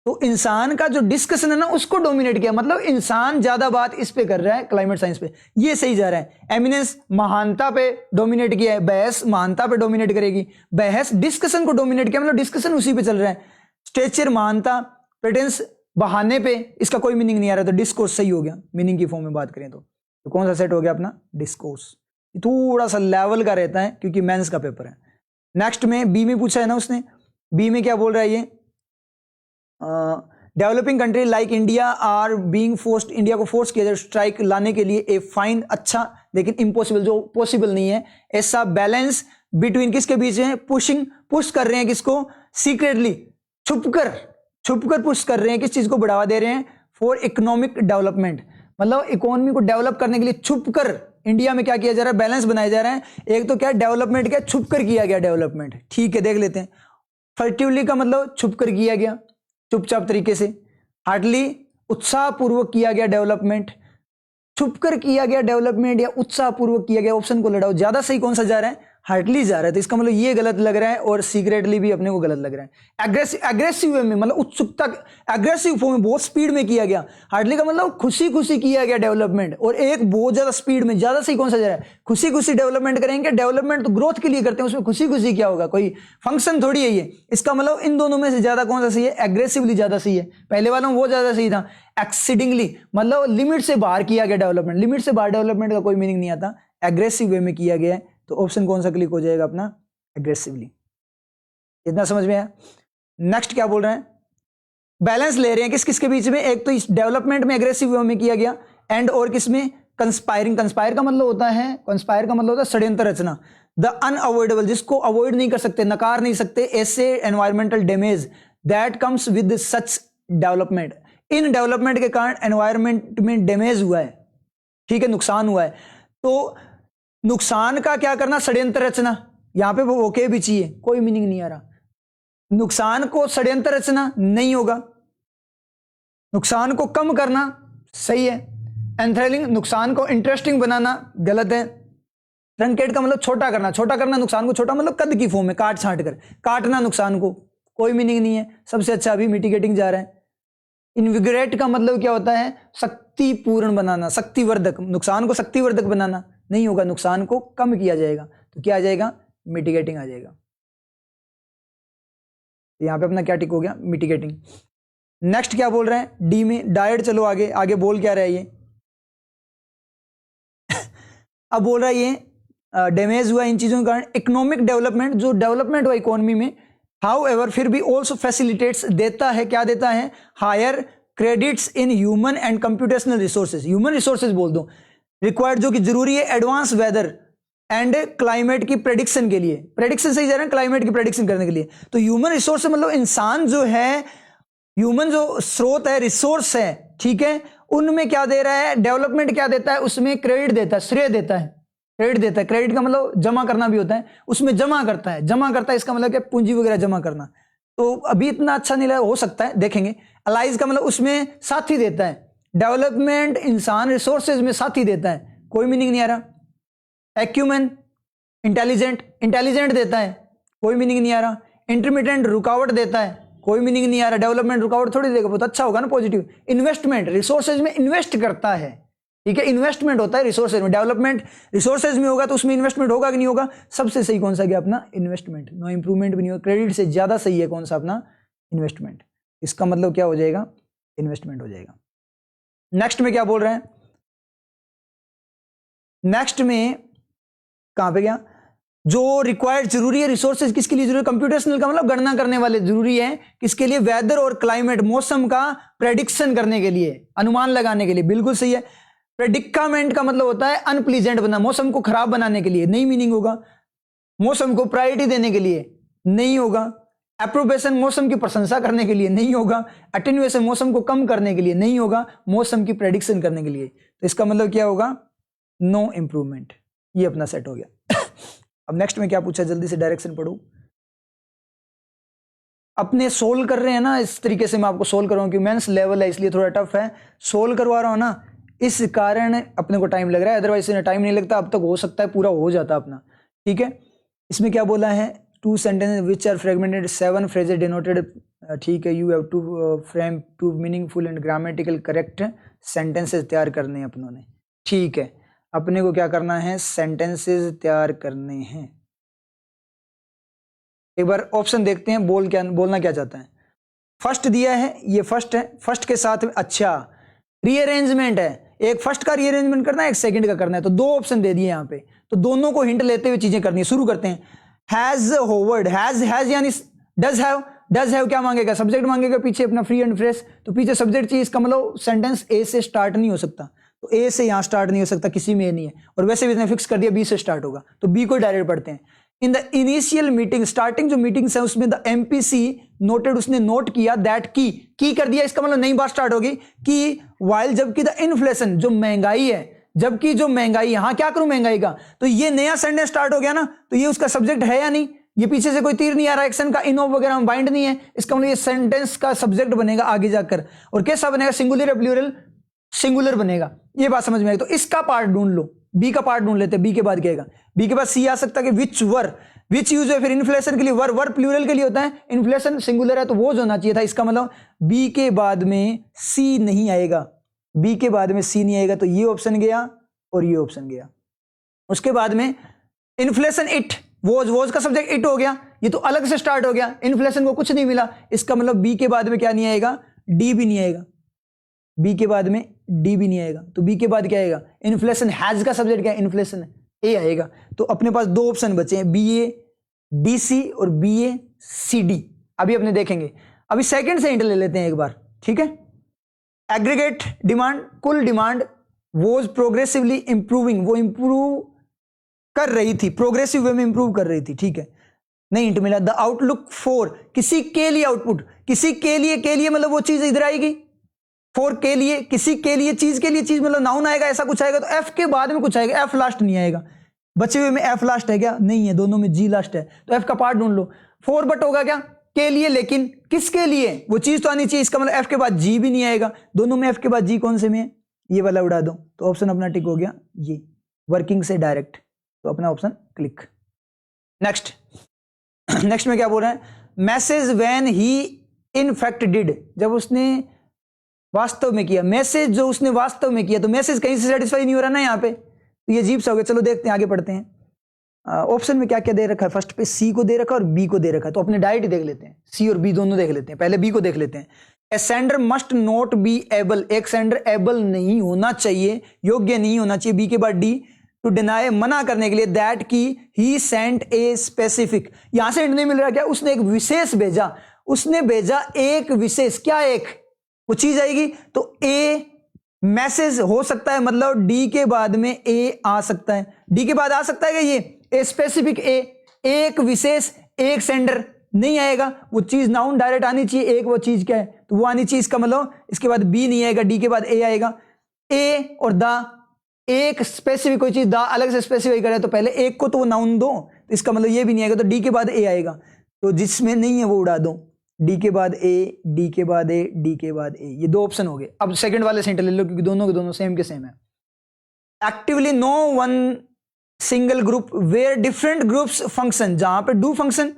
तो इंसान का जो डिस्कशन है ना उसको डोमिनेट किया, मतलब इंसान ज्यादा बात इस पे कर रहा है, क्लाइमेट साइंस पे, ये सही जा रहा है। एमिनेंस महानता पे डोमिनेट किया है, बहस महानता पे डोमिनेट करेगी, बहस डिस्कशन को डोमिनेट किया, मतलब डिस्कशन उसी पे चल रहा है। स्टेचर महानता, प्रेटेंस बहाने पे, इसका कोई मीनिंग नहीं आ रहा, तो डिस्कोर्स सही हो गया, मीनिंग की फॉर्म में बात करें तो कौन सा सेट हो गया अपना, डिस्कोर्स। थोड़ा सा लेवल का रहता है क्योंकि मेंस का पेपर है। नेक्स्ट में बी में पूछा है ना उसने, बी में क्या बोल रहा है ये, developing country like India are being forced, India को फोर्स किया जाए स्ट्राइक लाने के लिए ए फाइन, अच्छा लेकिन इम्पॉसिबल, जो पॉसिबल नहीं है, ऐसा बैलेंस बिटवीन, किसके बीच में, पुशिंग, पुश कर रहे हैं किसको, सीक्रेटली, छुपकर पुश कर रहे हैं, किस चीज को बढ़ावा दे रहे हैं, फॉर इकोनॉमिक डेवलपमेंट, मतलब इकोनॉमी को डेवलप करने के लिए छुपकर इंडिया में क्या किया जा रहा है, बैलेंस बनाया जा रहा है। एक तो क्या डेवलपमेंट, क्या छुपकर किया गया डेवलपमेंट, ठीक है देख लेते हैं। फर्टिवली का मतलब छुपकर किया गया, चुपचाप तरीके से। हार्डली उत्साहपूर्वक किया गया डेवलपमेंट, छुपकर किया गया डेवलपमेंट या उत्साहपूर्वक किया गया, ऑप्शन को लड़ाओ, ज्यादा सही कौन सा जा रहा है, हार्डली जा रहा है, तो इसका मतलब ये गलत लग रहा है, और सीक्रेटली भी अपने को गलत लग रहा है। एग्रेसिव वे में, मतलब उत्सुकता, एग्रेसिव फॉर्म में, बहुत स्पीड में किया गया। हार्डली का मतलब खुशी खुशी किया गया डेवलपमेंट, और एक बहुत ज्यादा स्पीड में, ज्यादा सही कौन सा जा रहा है, खुशी खुशी डेवलपमेंट करेंगे, डेवलपमेंट तो ग्रोथ के लिए करते हैं, उसमें खुशी खुशी क्या होगा, कोई फंक्शन थोड़ी है ये। इसका मतलब इन दोनों में से ज्यादा कौन सा सही है, एग्रेसिवली ज्यादा सही है, पहले वालों में वो ज्यादा सही था। एक्सीडिंगली मतलब लिमिट से बाहर किया गया डेवलपमेंट, लिमिट से बाहर डेवलपमेंट का कोई मीनिंग नहीं आता, एग्रेसिव वे में किया गया है, तो ऑप्शन कौन सा क्लिक हो जाएगा अपना, एग्रेसिवली। इतना समझ में आया। नेक्स्ट क्या बोल रहे हैं, बैलेंस ले रहे हैं किस किस के बीच में, एक तो इस डेवलपमेंट में एग्रेसिव वे में किया गया, एंड और किसमें, कंस्पायरिंग, कंस्पायर का मतलब होता है, कंस्पायर का मतलब होता है षड्यंत्र रचना। द अनअवॉइडेबल, जिसको अवॉइड नहीं कर सकते, नकार नहीं सकते, ऐसे environmental damage that comes with such development, in development के कारण एनवायरमेंट में डैमेज हुआ है, ठीक है, नुकसान हुआ है, तो नुकसान का क्या करना, षड्यंत्र रचना, यहां पे वो ओके भी चाहिए, कोई मीनिंग नहीं आ रहा, नुकसान को षड्यंत्र रचना नहीं होगा, नुकसान को कम करना सही है, एंथ्रेलिंग नुकसान को इंटरेस्टिंग बनाना गलत है, ट्रंकेट का मतलब छोटा करना, छोटा करना नुकसान को, छोटा मतलब कद की फॉर्म में, काट छांट कर काटना नुकसान को, कोई मीनिंग नहीं है, सबसे अच्छा अभी मिटिगेटिंग जा रहा है। इनविगरेट का मतलब क्या होता है, शक्तिपूर्ण बनाना, शक्तिवर्धक, नुकसान को शक्तिवर्धक बनाना नहीं होगा, नुकसान को कम किया जाएगा, तो क्या आ जाएगा, मिटिगेटिंग आ जाएगा। यहां पे अपना क्या टिक हो गया, मिटिगेटिंग। नेक्स्ट क्या बोल रहे हैं, डी में डायरेक्ट, चलो आगे आगे बोल क्या रहा है ये अब बोल रहा है ये डैमेज हुआ इन चीजों के कारण, इकोनॉमिक डेवलपमेंट, जो डेवलपमेंट हुआ इकोनॉमी में, हाउ एवर फिर भी ऑल्सो फैसिलिटेट्स, देता है, क्या देता है, higher credits in human and computational resources, human resources बोल दो, रिक्वायर्ड जो कि जरूरी है एडवांस वेदर एंड क्लाइमेट की प्रेडिक्शन के लिए, प्रेडिक्शन सही जा रहा है, क्लाइमेट की प्रेडिक्शन करने के लिए, तो ह्यूमन रिसोर्स मतलब इंसान जो है, ह्यूमन जो स्रोत है, रिसोर्स है, ठीक है, उनमें क्या दे रहा है, डेवलपमेंट क्या देता है, उसमें क्रेडिट देता है, श्रेय देता है, क्रेडिट देता है, क्रेडिट का मतलब जमा करना भी होता है, उसमें जमा करता है, जमा करता है इसका मतलब क्या, पूंजी वगैरह जमा करना, तो अभी इतना अच्छा नहीं लगा, हो सकता है देखेंगे। अलाइज का मतलब उसमें साथी देता है, डेवलपमेंट इंसान रिसोर्सेज में साथी देता है, कोई मीनिंग नहीं आ रहा। एक्यूमेन, इंटेलिजेंट, इंटेलिजेंट देता है, कोई मीनिंग नहीं आ रहा। इंटरमीडिएट, रुकावट देता है, कोई मीनिंग नहीं आ रहा। डेवलपमेंट रुकावट थोड़ी देगा, बहुत अच्छा होगा ना, पॉजिटिव। इन्वेस्टमेंट, रिसोर्सेज में इन्वेस्ट करता है, ठीक है, इन्वेस्टमेंट होता है रिसोर्सेज में। डेवलपमेंट रिसोर्सेज में होगा तो उसमें इन्वेस्टमेंट होगा कि नहीं होगा? सबसे सही कौन सा गया अपना? इन्वेस्टमेंट। नो इंप्रूवमेंट भी नहीं होगा, क्रेडिट से ज्यादा सही है कौन सा? अपना इन्वेस्टमेंट। इसका मतलब क्या हो जाएगा? इन्वेस्टमेंट हो जाएगा। नेक्स्ट में क्या बोल रहे हैं? नेक्स्ट में कहां पे गया? जो रिक्वायर्ड, जरूरी है रिसोर्सेज किसके लिए जरूरी है? कंप्यूटेशनल का मतलब गणना करने वाले जरूरी है, किसके लिए? वेदर और क्लाइमेट, मौसम का प्रेडिक्शन करने के लिए, अनुमान लगाने के लिए। बिल्कुल सही है। प्रेडिकामेंट का मतलब होता है अनप्लीजेंट बना, मौसम को खराब बनाने के लिए, नहीं मीनिंग होगा। मौसम को प्रायोरिटी देने के लिए, नहीं होगा। अप्रोबेशन, मौसम की प्रशंसा करने के लिए, नहीं होगा। अटेन्युएशन, मौसम को कम करने के लिए, नहीं होगा। मौसम की प्रेडिक्शन करने के लिए। तो इसका मतलब क्या होगा? No improvement. ये अपना सेट हो गया। अब नेक्स्ट में क्या पूछा, जल्दी से डायरेक्शन पढ़ो। अपने सोल्व कर रहे हैं ना, इस तरीके से मैं आपको सोल्व कर रहा हूं, क्योंकि मेंस लेवल है इसलिए थोड़ा टफ है। सोल्व करवा रहा हूं ना, इस कारण अपने को टाइम लग रहा है, अदरवाइज इसमें टाइम नहीं लगता। अब तक हो सकता है पूरा हो जाता अपना, ठीक है। इसमें क्या बोला है? 2 sentences which are fragmented, 7 phrases denoted, ठीक है। You have to frame 2 meaningful and grammatical correct sentences तैयार करने हैं अपनों ने, ठीक है। अपने को क्या करना है? सेंटेंसेस तैयार करने हैं। एक बार ऑप्शन देखते हैं, बोलना क्या चाहता है। फर्स्ट दिया है, ये फर्स्ट है, फर्स्ट के साथ अच्छा रीअरेंजमेंट है, एक फर्स्ट का रीअरेंजमेंट करना है, एक सेकंड का करना है। तो 2 ऑप्शन दे दिए यहाँ पे, तो दोनों को हिंट लेते हुए चीजें करनी है। शुरू करते हैं। हैज होवर्ड, हैज यानी डज हैव क्या मांगेगा? सब्जेक्ट मांगेगा, पीछे अपना फ्री एंड फ्रेश, तो पीछे सब्जेक्ट चाहिए। इसका मतलब सेंटेंस ए से स्टार्ट नहीं हो सकता, तो ए से यहां स्टार्ट नहीं हो सकता, किसी में ए नहीं है। और वैसे भी इसने फिक्स कर दिया बी से स्टार्ट होगा, तो बी को डायरेक्ट पढ़ते हैं। In the initial meeting, starting जो मीटिंग्स है उसमें द एमपीसी नोटेड, उसने नोट किया दैट की कर दिया। इसका मतलब नई बात स्टार्ट होगी कि वाइल, जबकि द इन्फ्लेशन, जो महंगाई है, जबकि जो महंगाई, यहां क्या करूं महंगाई का, तो ये नया सेंटेंस स्टार्ट हो गया ना, तो ये उसका सब्जेक्ट है या नहीं? ये पीछे से कोई तीर नहीं आ रहा, एक्शन का इन वगैरह में बाइंड नहीं है, इसका मतलब ये सेंटेंस का सब्जेक्ट बनेगा आगे जाकर। और कैसा बनेगा? सिंगुलर या प्लूरल? सिंगुलर बनेगा। ये बात समझ में आई? तो इसका पार्ट ढूंढ लो, बी का पार्ट ढूंढ लेते हैं। बी के बाद क्या आएगा? बी के बाद सी आ सकता है कि विच वर, विच यूज है। फिर इन्फ्लेशन के लिए वर प्लूरल के लिए होता है, इन्फ्लेशन सिंगुलर है, तो वो जो होना चाहिए था। इसका मतलब बी के बाद में सी नहीं आएगा, बी के बाद में सी नहीं आएगा, तो ये ऑप्शन गया और ये ऑप्शन गया। उसके बाद में इन्फ्लेशन इट, वोज का सब्जेक्ट इट हो गया, ये तो अलग से स्टार्ट हो गया, इन्फ्लेशन को कुछ नहीं मिला। इसका मतलब बी के बाद में क्या नहीं आएगा? डी भी नहीं आएगा। बी के बाद में डी भी नहीं आएगा, तो बी के बाद क्या आएगा? इन्फ्लेशन। हैज का सब्जेक्ट क्या है? इन्फ्लेशन, ए आएगा। तो अपने पास 2 ऑप्शन बचे हैं, बी ए डी सी और बी ए सी डी। अभी अपने देखेंगे, अभी सेकंड से हिंट ले लेते हैं एक बार, ठीक है। एग्रीगेट डिमांड, कुल डिमांड, वॉज प्रोग्रेसिवली इंप्रूविंग, वो इंप्रूव कर रही थी, प्रोग्रेसिव वे में इंप्रूव कर रही थी, ठीक है। नहीं हिंट मिला। द आउटलुक फॉर, किसी के लिए आउटपुट, किसी के लिए मतलब वो चीज इधर आएगी। फॉर के लिए, किसी के लिए, चीज के लिए, चीज मतलब नाउन आएगा, ऐसा कुछ आएगा, तो एफ के बाद में कुछ आएगा, एफ लास्ट नहीं आएगा। बचे हुए में एफ लास्ट है क्या? नहीं है, दोनों में जी लास्ट है, तो एफ का पार्ट ढूंढ लो। फॉर बट होगा क्या? के लिए, लेकिन किसके लिए? वो चीज तो आनी चाहिए, इसका मतलब एफ के बाद जी भी नहीं आएगा। दोनों में एफ के बाद जी कौन से में है? ये वाला उड़ा दो, तो ऑप्शन अपना टिक हो गया ये, वर्किंग से डायरेक्ट, तो अपना ऑप्शन क्लिक। नेक्स्ट नेक्स्ट में क्या बोल रहे हैं? Message when he in fact did, जब उसने वास्तव में किया, मैसेज जो उसने वास्तव में किया, तो मैसेज कहीं से सेटिस्फाई नहीं हो रहा ना यहाँ पे, तो ये अजीब सा हो गया। चलो देखते हैं, आगे पढ़ते हैं। ऑप्शन में क्या क्या दे रखा है? फर्स्ट पे सी को दे रखा है और बी को दे रखा है, तो अपने डायरेक्ट देख लेते हैं, सी और बी दोनों देख लेते हैं। पहले बी को देख लेते हैं। A sender must not be able, एक सेंडर एबल नहीं होना चाहिए, योग्य नहीं होना चाहिए। बी के बाद डी, टू डिनाई, मना करने के लिए, दैट की ही सेंट ए स्पेसिफिक, यहां से नहीं मिल रहा क्या? उसने एक विशेष भेजा, उसने भेजा एक विशेष, क्या एक वो चीज आएगी, तो ए मैसेज हो सकता है, मतलब डी के बाद में ए आ सकता है। डी के बाद आ सकता है क्या? ये ए स्पेसिफिक, ए एक विशेष, एक सेंडर नहीं आएगा, वो चीज नाउन डायरेक्ट आनी चाहिए, एक वो चीज क्या है तो वो आनी चाहिए। इसका मतलब इसके बाद बी नहीं आएगा, डी के बाद ए आएगा। ए और द, एक स्पेसिफिक कोई चीज, द अलग से स्पेसिफाई करे, तो पहले एक को तो वो नाउन दो, तो इसका मतलब ये भी नहीं आएगा, तो डी के बाद ए आएगा। तो जिसमें नहीं है वो उड़ा दो, डी के बाद ए, डी के बाद ए, डी के बाद ए, ये 2 ऑप्शन हो गए। अब सेकंड वाले सेंटर ले लो, क्योंकि दोनों के दोनों सेम के सेम है। Actively no one single group where different groups function, जहां पे डू फंक्शन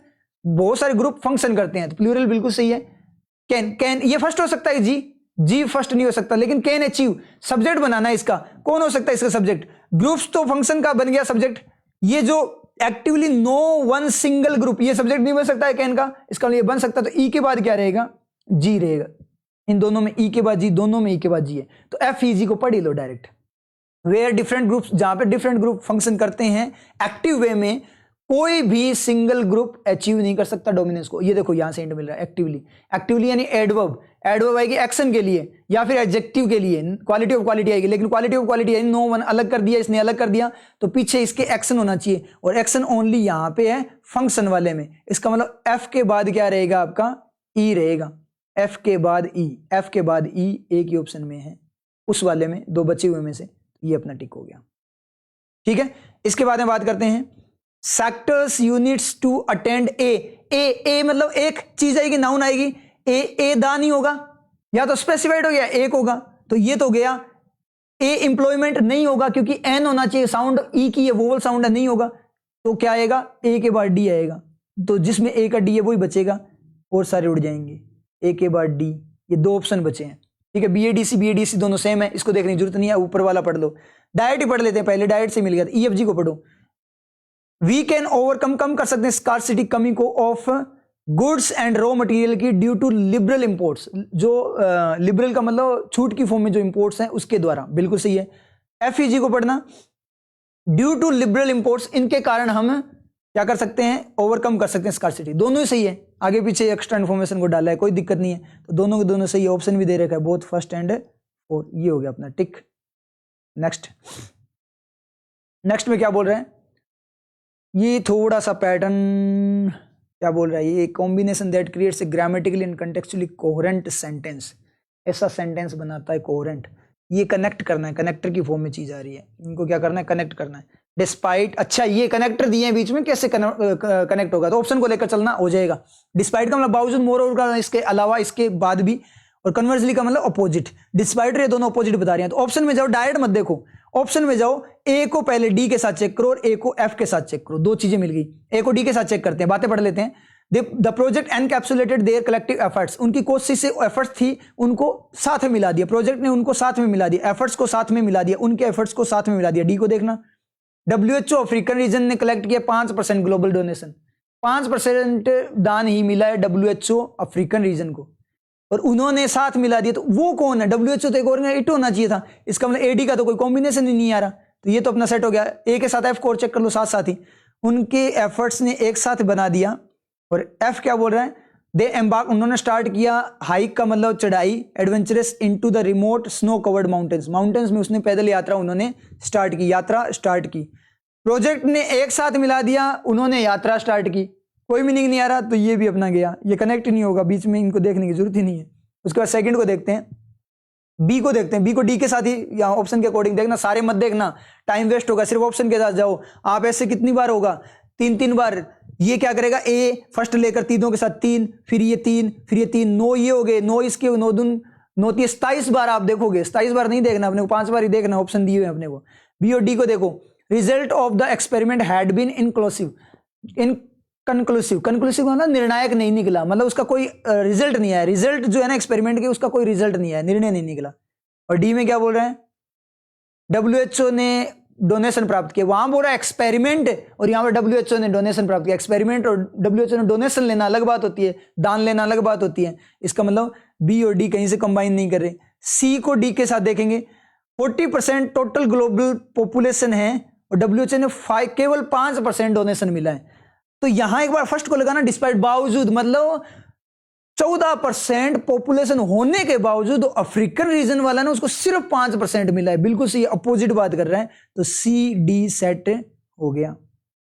बहुत सारे ग्रुप फंक्शन करते हैं, तो प्लूरल बिल्कुल सही है। कैन ये फर्स्ट हो सकता है, जी फर्स्ट नहीं हो सकता, लेकिन कैन अचीव सब्जेक्ट बनाना है इसका, कौन हो सकता है इसका सब्जेक्ट? ग्रुप्स तो फंक्शन का बन गया सब्जेक्ट। ये जो actively no one single group, ये सब्जेक्ट नहीं बन सकता है कैन का, इसका ये बन सकता है, तो ई के बाद क्या रहेगा? जी रहेगा। इन दोनों में ई के बाद जी, दोनों में ई के बाद जी है, तो एफ ई जी को पढ़ ही लो डायरेक्ट। वेयर डिफरेंट ग्रुप्स, जहां पे डिफरेंट ग्रुप फंक्शन करते हैं एक्टिव वे में, कोई भी सिंगल ग्रुप अचीव नहीं कर सकता डोमिनेंस को। ये देखो यहां से एंड मिल रहा है एक्टिवली। एक्टिवली यानी एडवर्ब, एडवर्ब आएगी एक्शन के लिए या फिर एडजेक्टिव के लिए, क्वालिटी ऑफ क्वालिटी आएगी, लेकिन क्वालिटी ऑफ क्वालिटी यानी नो वन अलग कर दिया, इसने अलग कर दिया, तो पीछे इसके एक्शन होना चाहिए, और एक्शन ओनली यहां पे है फंक्शन वाले में। इसका मतलब एफ के बाद क्या रहेगा आपका? ई रहेगा। एफ के बाद ई, एफ के बाद ई एक ही ऑप्शन में है, उस वाले में दो बचे हुए में से, ये अपना टिक हो गया। ठीक है, इसके बाद में बात करते हैं सेक्टर्स यूनिट्स टू अटेंड ए मतलब एक चीज आएगी, नाउन आएगी, ए दा नहीं होगा, या तो स्पेसिफाइड हो गया एक होगा, तो ये तो गया। ए एम्प्लॉयमेंट नहीं होगा क्योंकि एन होना चाहिए, साउंड ई की है, वोवल साउंड है, नहीं होगा, तो क्या आएगा? ए के बाद डी आएगा, तो जिसमें ए का डी है वही बचेगा, और सारे उड़ जाएंगे। ए के बाद डी, ये दो ऑप्शन बचे हैं। ठीक है, बीएडीसी दोनों सेम है, इसको देखने की जरूरत नहीं है, ऊपर वाला पढ़ लो। डायरेक्ट ही पढ़ लेते हैं, पहले डायरेक्ट से मिल गया, ई एफ जी को पढ़ो। वी कैन ओवरकम, कम कर सकते हैं स्कार्सिटी, कमी को, of goods and raw material की, ड्यू टू लिबरल इंपोर्ट्स, जो लिबरल का मतलब छूट की फॉर्म में जो इंपोर्ट्स हैं उसके द्वारा, बिल्कुल सही है। एफईजी को पढ़ना, ड्यू टू लिबरल इंपोर्ट्स, इनके कारण हम क्या कर सकते हैं? ओवरकम कर सकते हैं स्कार्सिटी। दोनों ही सही है, आगे पीछे एक्स्ट्रा इन्फॉर्मेशन को डाला है, कोई दिक्कत नहीं है, तो दोनों के दोनों सही है। ऑप्शन भी दे रखा है बोथ फर्स्ट एंड फोर्थ, ये हो गया अपना टिक। नेक्स्ट में क्या बोल रहे हैं? ये थोड़ा सा पैटर्न क्या बोल रहा है? ये combination that creates a grammatically and contextually coherent sentence, ऐसा सेंटेंस बनाता है कोहेरेंट। ये कनेक्ट करना है, कनेक्टर की फॉर्म में चीज आ रही है, इनको क्या करना है? कनेक्ट करना है। डिस्पाइट, अच्छा ये कनेक्टर दिए हैं बीच में, कैसे कनेक्ट होगा? तो ऑप्शन को लेकर चलना, हो जाएगा। डिस्पाइट का मतलब बावजूद, मोर ओवर का इसके अलावा, इसके बाद भी, और कन्वर्सली का मतलब अपोजिट। डिस्पाइट ये दोनों अपोजिट बता रहे हैं, तो ऑप्शन में जाओ, डायरेक्ट मत देखो, ऑप्शन में जाओ, ए को पहले डी के साथ चेक करो और ए को एफ के साथ चेक करो, दो चीजें मिल गई। ए को डी के साथ चेक करते हैं, बातें पढ़ लेते हैं। The project encapsulated their collective efforts, उनकी कोशिश से एफर्ट्स थी, उनको साथ में मिला दिया, प्रोजेक्ट ने उनको साथ में मिला दिया, एफर्ट्स को साथ में मिला दिया, उनके एफर्ट्स को साथ में मिला दिया। डी को देखना, WHO अफ्रीकन रीजन ने कलेक्ट किया 5% ग्लोबल डोनेशन, 5% दान ही मिला है WHO अफ्रीकन रीजन को, और उन्होंने साथ मिला दिया, तो वो कौन है? WHO तो एक और इट होना चाहिए था, इसका मतलब एडी का तो कोई कॉम्बिनेशन ही नहीं आ रहा, तो ये तो अपना सेट हो गया। ए के साथ एफ को चेक कर लो, साथ साथ ही उनके एफर्ट्स ने एक साथ बना दिया। और एफ क्या बोल रहा है? दे एम्बार्क, उन्होंने स्टार्ट किया, हाइक का मतलब चढ़ाई, adventurous into the remote snow covered mountains, mountains में उसने पैदल यात्रा उन्होंने स्टार्ट की, यात्रा स्टार्ट की। प्रोजेक्ट ने एक साथ मिला दिया, उन्होंने यात्रा स्टार्ट की, कोई मीनिंग नहीं आ रहा, तो ये भी अपना गया, ये कनेक्ट नहीं होगा, बीच में इनको देखने की जरूरत ही नहीं है। उसके बाद सेकंड को देखते हैं, बी को देखते हैं। बी को डी के साथ ही, यहाँ ऑप्शन के अकॉर्डिंग देखना, सारे मत देखना, टाइम वेस्ट होगा, सिर्फ ऑप्शन के साथ जाओ। आप ऐसे कितनी बार होगा? 3 बार। ये क्या करेगा? ए फर्स्ट लेकर तीनों के साथ 3, फिर ये 3, फिर ये 3, 9 ये हो गए, 9 इसके, 9 दून 9 3 27 बार आप देखोगे। 27 बार नहीं देखना अपने को, 5 बार ही देखना, ऑप्शन दिए हुए अपने को। बी और डी को देखो, result of the experiment had been inclusive, conclusive मतलब निर्णायक नहीं निकला, मतलब उसका कोई रिजल्ट नहीं आया, रिजल्ट जो है ना एक्सपेरिमेंट के, उसका कोई रिजल्ट नहीं आया, निर्णय नहीं निकला। और डी में क्या बोल रहे हैं? WHO ने डोनेशन प्राप्त किया, वहां बोल रहा है एक्सपेरिमेंट, और यहाँ पर WHO ने डोनेशन प्राप्त किया। एक्सपेरिमेंट और WHO ने डोनेशन लेना अलग बात होती है, दान लेना अलग बात होती है, इसका मतलब बी और डी कहीं से कंबाइन नहीं कर रहे। सी को डी के साथ देखेंगे, 40% टोटल ग्लोबल पॉपुलेशन है, और WHO ने केवल 5% डोनेशन मिला है। तो यहां एक बार फर्स्ट को लगाना, डिस्पाइट, बावजूद, मतलब 14% पॉपुलेशन होने के बावजूद अफ्रीकन रीजन वाला ने उसको सिर्फ 5% मिला है, बिल्कुल सी अपोजिट बात कर रहे हैं। तो सी डी सेट हो गया,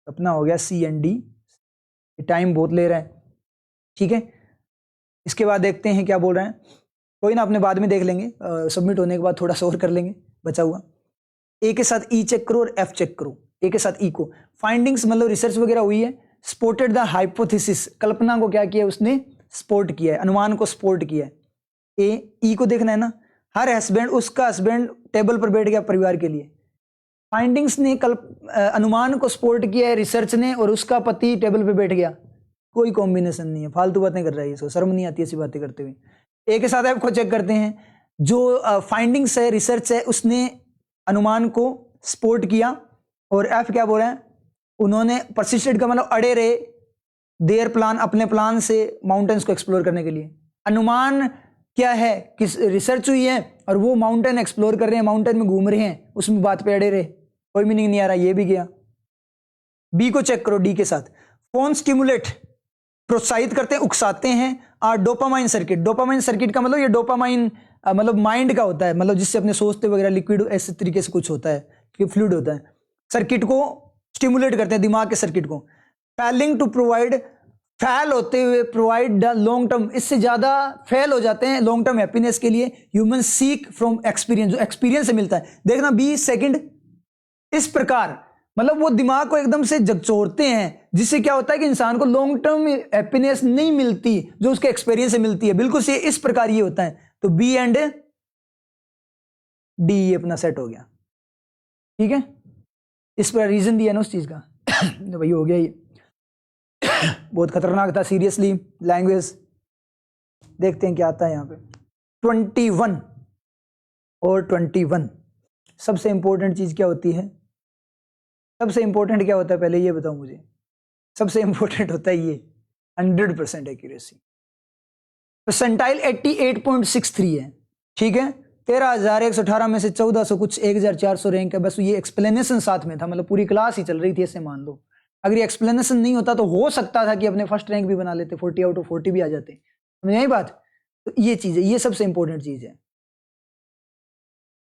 अपना हो गया सी एंड डी। टाइम बहुत ले रहा है, ठीक है। इसके बाद देखते हैं क्या बोल रहे हैं, कोई ना, अपने बाद में देख लेंगे, सबमिट होने के बाद थोड़ा सा और कर लेंगे बचा हुआ। ए के साथ ई चेक करो और एफ चेक करो, ए के साथ ई को। फाइंडिंग्स मतलब रिसर्च वगैरह हुई है। स्पोर्टेड द हाइपोथेसिस, कल्पना को क्या किया उसने? स्पोर्ट किया है, अनुमान को स्पोर्ट किया है। ए ई को देखना है ना, हर हस्बैंड, उसका हस्बैंड टेबल पर बैठ गया परिवार के लिए, फाइंडिंग्स ने अनुमान को सपोर्ट किया है रिसर्च ने, और उसका पति टेबल पे बैठ गया। कोई कॉम्बिनेशन नहीं है, फालतू बातें कर रहा है, इसको शर्म नहीं आती ऐसी बातें करते हुए। एक के साथ आपको चेक करते हैं, जो फाइंडिंग्स है रिसर्च है उसने अनुमान को सपोर्ट किया, और एफ क्या बोल रहे हैं, उन्होंने परसिस्टेड का मतलब अड़े रहे देयर प्लान, अपने प्लान से माउंटेन्स को एक्सप्लोर करने के लिए। अनुमान क्या है कि रिसर्च हुई है और वो माउंटेन एक्सप्लोर कर रहे हैं, माउंटेन में घूम रहे हैं, उसमें बात पे अड़े रहे, कोई मीनिंग नहीं आ रहा, ये भी गया। बी को चेक करो, डी के साथ। फोन स्टिमुलेट, प्रोत्साहित करते हैं, उकसाते हैं डोपामाइन सर्किट। डोपामाइन सर्किट का मतलब ये डोपामाइन मतलब माइंड का होता है, मतलब जिससे अपने सोचते वगैरह लिक्विड ऐसे तरीके से कुछ होता है कि फ्लूइड होता है, सर्किट को स्टिमुलेट करते हैं, दिमाग के सर्किट को। फैलिंग टू प्रोवाइड, फेल होते हुए प्रोवाइड लॉन्ग टर्म, इससे ज्यादा फेल हो जाते हैं लॉन्ग टर्म हैप्पीनेस के लिए। ह्यूमन सीक फ्रॉम एक्सपीरियंस, जो एक्सपीरियंस से मिलता है। देखना बी सेकंड, इस प्रकार मतलब वो दिमाग को एकदम से झकझोरते हैं, जिससे क्या होता है कि इंसान को लॉन्ग टर्म हैप्पीनेस नहीं मिलती जो उसके एक्सपीरियंस से मिलती है। बिल्कुल से इस प्रकार ये होता है। तो बी एंड डी ये अपना सेट हो गया, ठीक है। इस पर रीजन दिया ना उस चीज का तो भाई हो गया ये बहुत खतरनाक था सीरियसली लैंग्वेज। देखते हैं क्या आता है यहाँ पे। 21 और 21 सबसे इंपॉर्टेंट चीज क्या होती है? सबसे इंपॉर्टेंट क्या होता है पहले ये बताओ मुझे। सबसे इंपॉर्टेंट होता है ये 100% एक्यूरेसी। परसेंटाइल 88.63 है, ठीक है। 13,118 में से 1400 कुछ 1,400 रैंक है। बस ये एक्सप्लेनेशन साथ में था, मतलब पूरी क्लास ही चल रही थी ऐसे मान लो। अगर ये एक्सप्लेनेशन नहीं होता तो हो सकता था कि अपने फर्स्ट रैंक भी बना लेते, 40 आउट ऑफ 40 भी आ जाते। समझ आई बात? तो ये चीज है, ये सबसे इंपॉर्टेंट चीज है।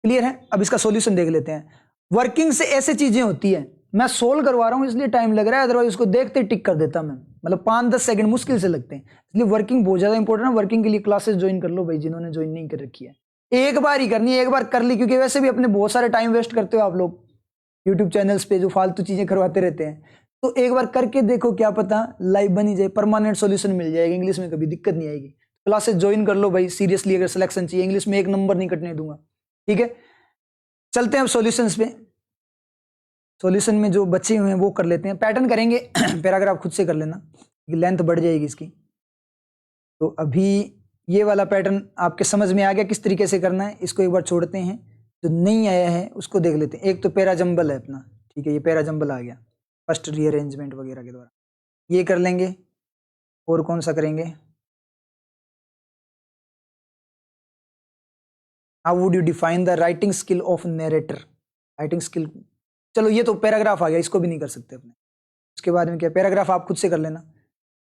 क्लियर है? अब इसका सॉल्यूशन देख लेते हैं। वर्किंग से ऐसे चीजें होती है, मैं सोल्व करवा रहा हूं इसलिए टाइम लग रहा है, अदरवाइज उसको देखते टिक कर देता मैं, मतलब 5-10 सेकंड मुश्किल से लगते हैं। इसलिए वर्किंग बहुत ज्यादा इंपॉर्टेंट है। वर्किंग के लिए क्लासेस ज्वाइन कर लो भाई, जिन्होंने ज्वाइन नहीं कर रखी है। एक बार ही करनी है, एक बार कर ली, क्योंकि वैसे भी अपने बहुत सारे टाइम वेस्ट करते हो आप लोग यूट्यूब चैनल्स पे जो फालतू चीजें करवाते रहते हैं। तो एक बार करके देखो, क्या पता लाइफ बनी जाए, परमानेंट सॉल्यूशन मिल जाएगा, इंग्लिश में कभी दिक्कत नहीं आएगी। क्लासेस ज्वाइन कर लो भाई सीरियसली, अगर सिलेक्शन चाहिए। इंग्लिश में 1 नंबर नहीं कटने दूंगा, ठीक है। चलते हैं अब सॉल्यूशंस पे। सॉल्यूशन में जो बचे हुए हैं वो कर लेते हैं। पैटर्न करेंगे पैराग्राफ खुद से कर लेना, लेंथ बढ़ जाएगी इसकी। तो अभी ये वाला पैटर्न आपके समझ में आ गया किस तरीके से करना है। इसको एक बार छोड़ते हैं, जो नहीं आया है उसको देख लेते हैं। एक तो पैरा जंबल है अपना, ठीक है, ये पैरा जंबल आ गया फर्स्ट रीअरेंजमेंट वगैरह के द्वारा, ये कर लेंगे। और कौन सा करेंगे? How would you define the writing skill of narrator? Writing skill, चलो ये तो पैराग्राफ आ गया, इसको भी नहीं कर सकते अपने। उसके बाद में क्या, पैराग्राफ आप खुद से कर लेना।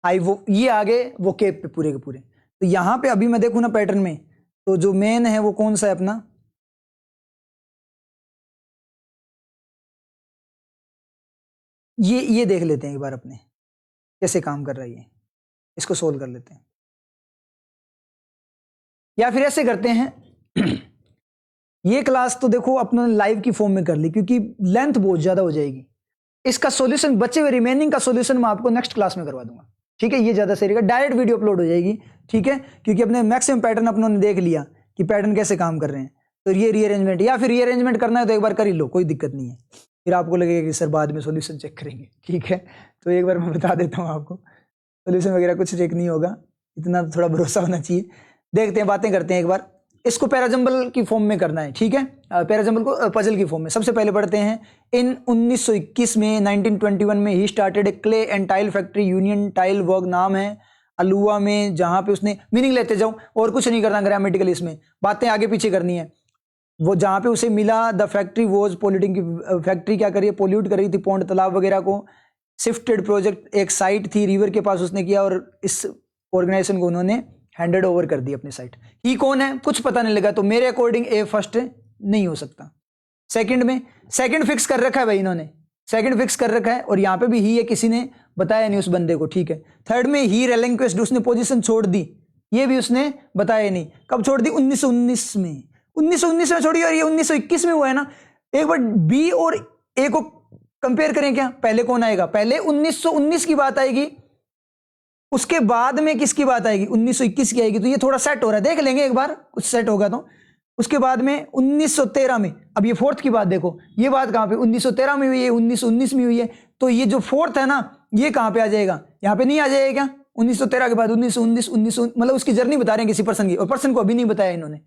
वो ये आगे वो केप पे पूरे के पूरे। तो यहाँ पे अभी मैं देखूँ ना पैटर्न में, तो जो मेन है वो कौन सा है अपना, ये देख लेते हैं एक बार अपने कैसे काम कर रहा है ये। इसको सोल्व कर लेते हैं, या फिर ऐसे करते हैं ये क्लास तो देखो अपना लाइव की फॉर्म में कर ली, क्योंकि लेंथ बहुत ज्यादा हो जाएगी। इसका सॉल्यूशन बचे हुए रिमेनिंग का सॉल्यूशन मैं आपको नेक्स्ट क्लास में करवा दूंगा, ठीक है। ये ज्यादा सही रहेगा, डायरेक्ट वीडियो अपलोड हो जाएगी, ठीक है। क्योंकि अपने मैक्सिमम पैटर्न अपनों ने देख लिया कि पैटर्न कैसे काम कर रहे हैं। तो ये रीअरेंजमेंट, या फिर रीअरेंजमेंट करना है तो एक बार कर ही लो, कोई दिक्कत नहीं है। फिर आपको लगेगा कि सर बाद में सॉल्यूशन चेक करेंगे, ठीक है। तो एक बार मैं बता देता हूँ आपको, सॉल्यूशन वगैरह कुछ चेक नहीं होगा, इतना थोड़ा भरोसा होना चाहिए। देखते हैं, बातें करते हैं एक बार। इसको पैराजंबल की फॉर्म में करना है, ठीक है। पैराजंबल को पजल की फॉर्म में। सबसे पहले पढ़ते हैं। इन 1921 में 1921 में he started A clay and tile factory, union tile work नाम है, अलुआ में, जहां पे उसने, मीनिंग लेते जाओ और कुछ नहीं करना ग्रामेटिकल, इसमें बातें आगे पीछे करनी है। वो जहां पे उसे मिला, द फैक्ट्री वॉज पोल्यूटिंग, की फैक्ट्री क्या कर रही है, पोल्यूट कर रही थी पौंड तालाब वगैरह को। शिफ्टेड प्रोजेक्ट, एक साइट थी रिवर के पास उसने किया, और इस ऑर्गेनाइजेशन को उन्होंने हैंडेड ओवर कर दी अपनी साइट। ही कौन है कुछ पता नहीं लगा, तो मेरे अकॉर्डिंग ए फर्स्ट नहीं हो सकता। सेकंड में, सेकंड फिक्स कर रखा है भाई इन्होंने, सेकंड फिक्स कर रखा है, और यहां पे भी ही है, किसी ने बताया नहीं उस बंदे को, ठीक है। थर्ड में ही रेलिंक्विश्ड, उसने पोजीशन छोड़ दी, ये भी उसने बताया नहीं। कब छोड़ दी? 1919 में। 1919 में छोड़ी, और ये 1921 में हुआ है ना। एक बार बी और ए को कंपेयर करें क्या, पहले कौन आएगा? पहले 1919 की बात आएगी, उसके बाद में किसकी बात आएगी? 1921 की आएगी। तो ये थोड़ा सेट हो रहा है, देख लेंगे एक बार, कुछ सेट होगा तो। उसके बाद में 1913 में अब ये फोर्थ की बात देखो, ये बात कहाँ पे 1913 में हुई है, 1919 में हुई है, तो ये जो फोर्थ है ना ये कहाँ पे आ जाएगा, यहाँ पे नहीं आ जाएगा क्या? 1913 के बाद 1919 मतलब उसकी जर्नी बता रहे हैं किसी पर्सन की, और पर्सन को अभी नहीं बताया इन्होंने,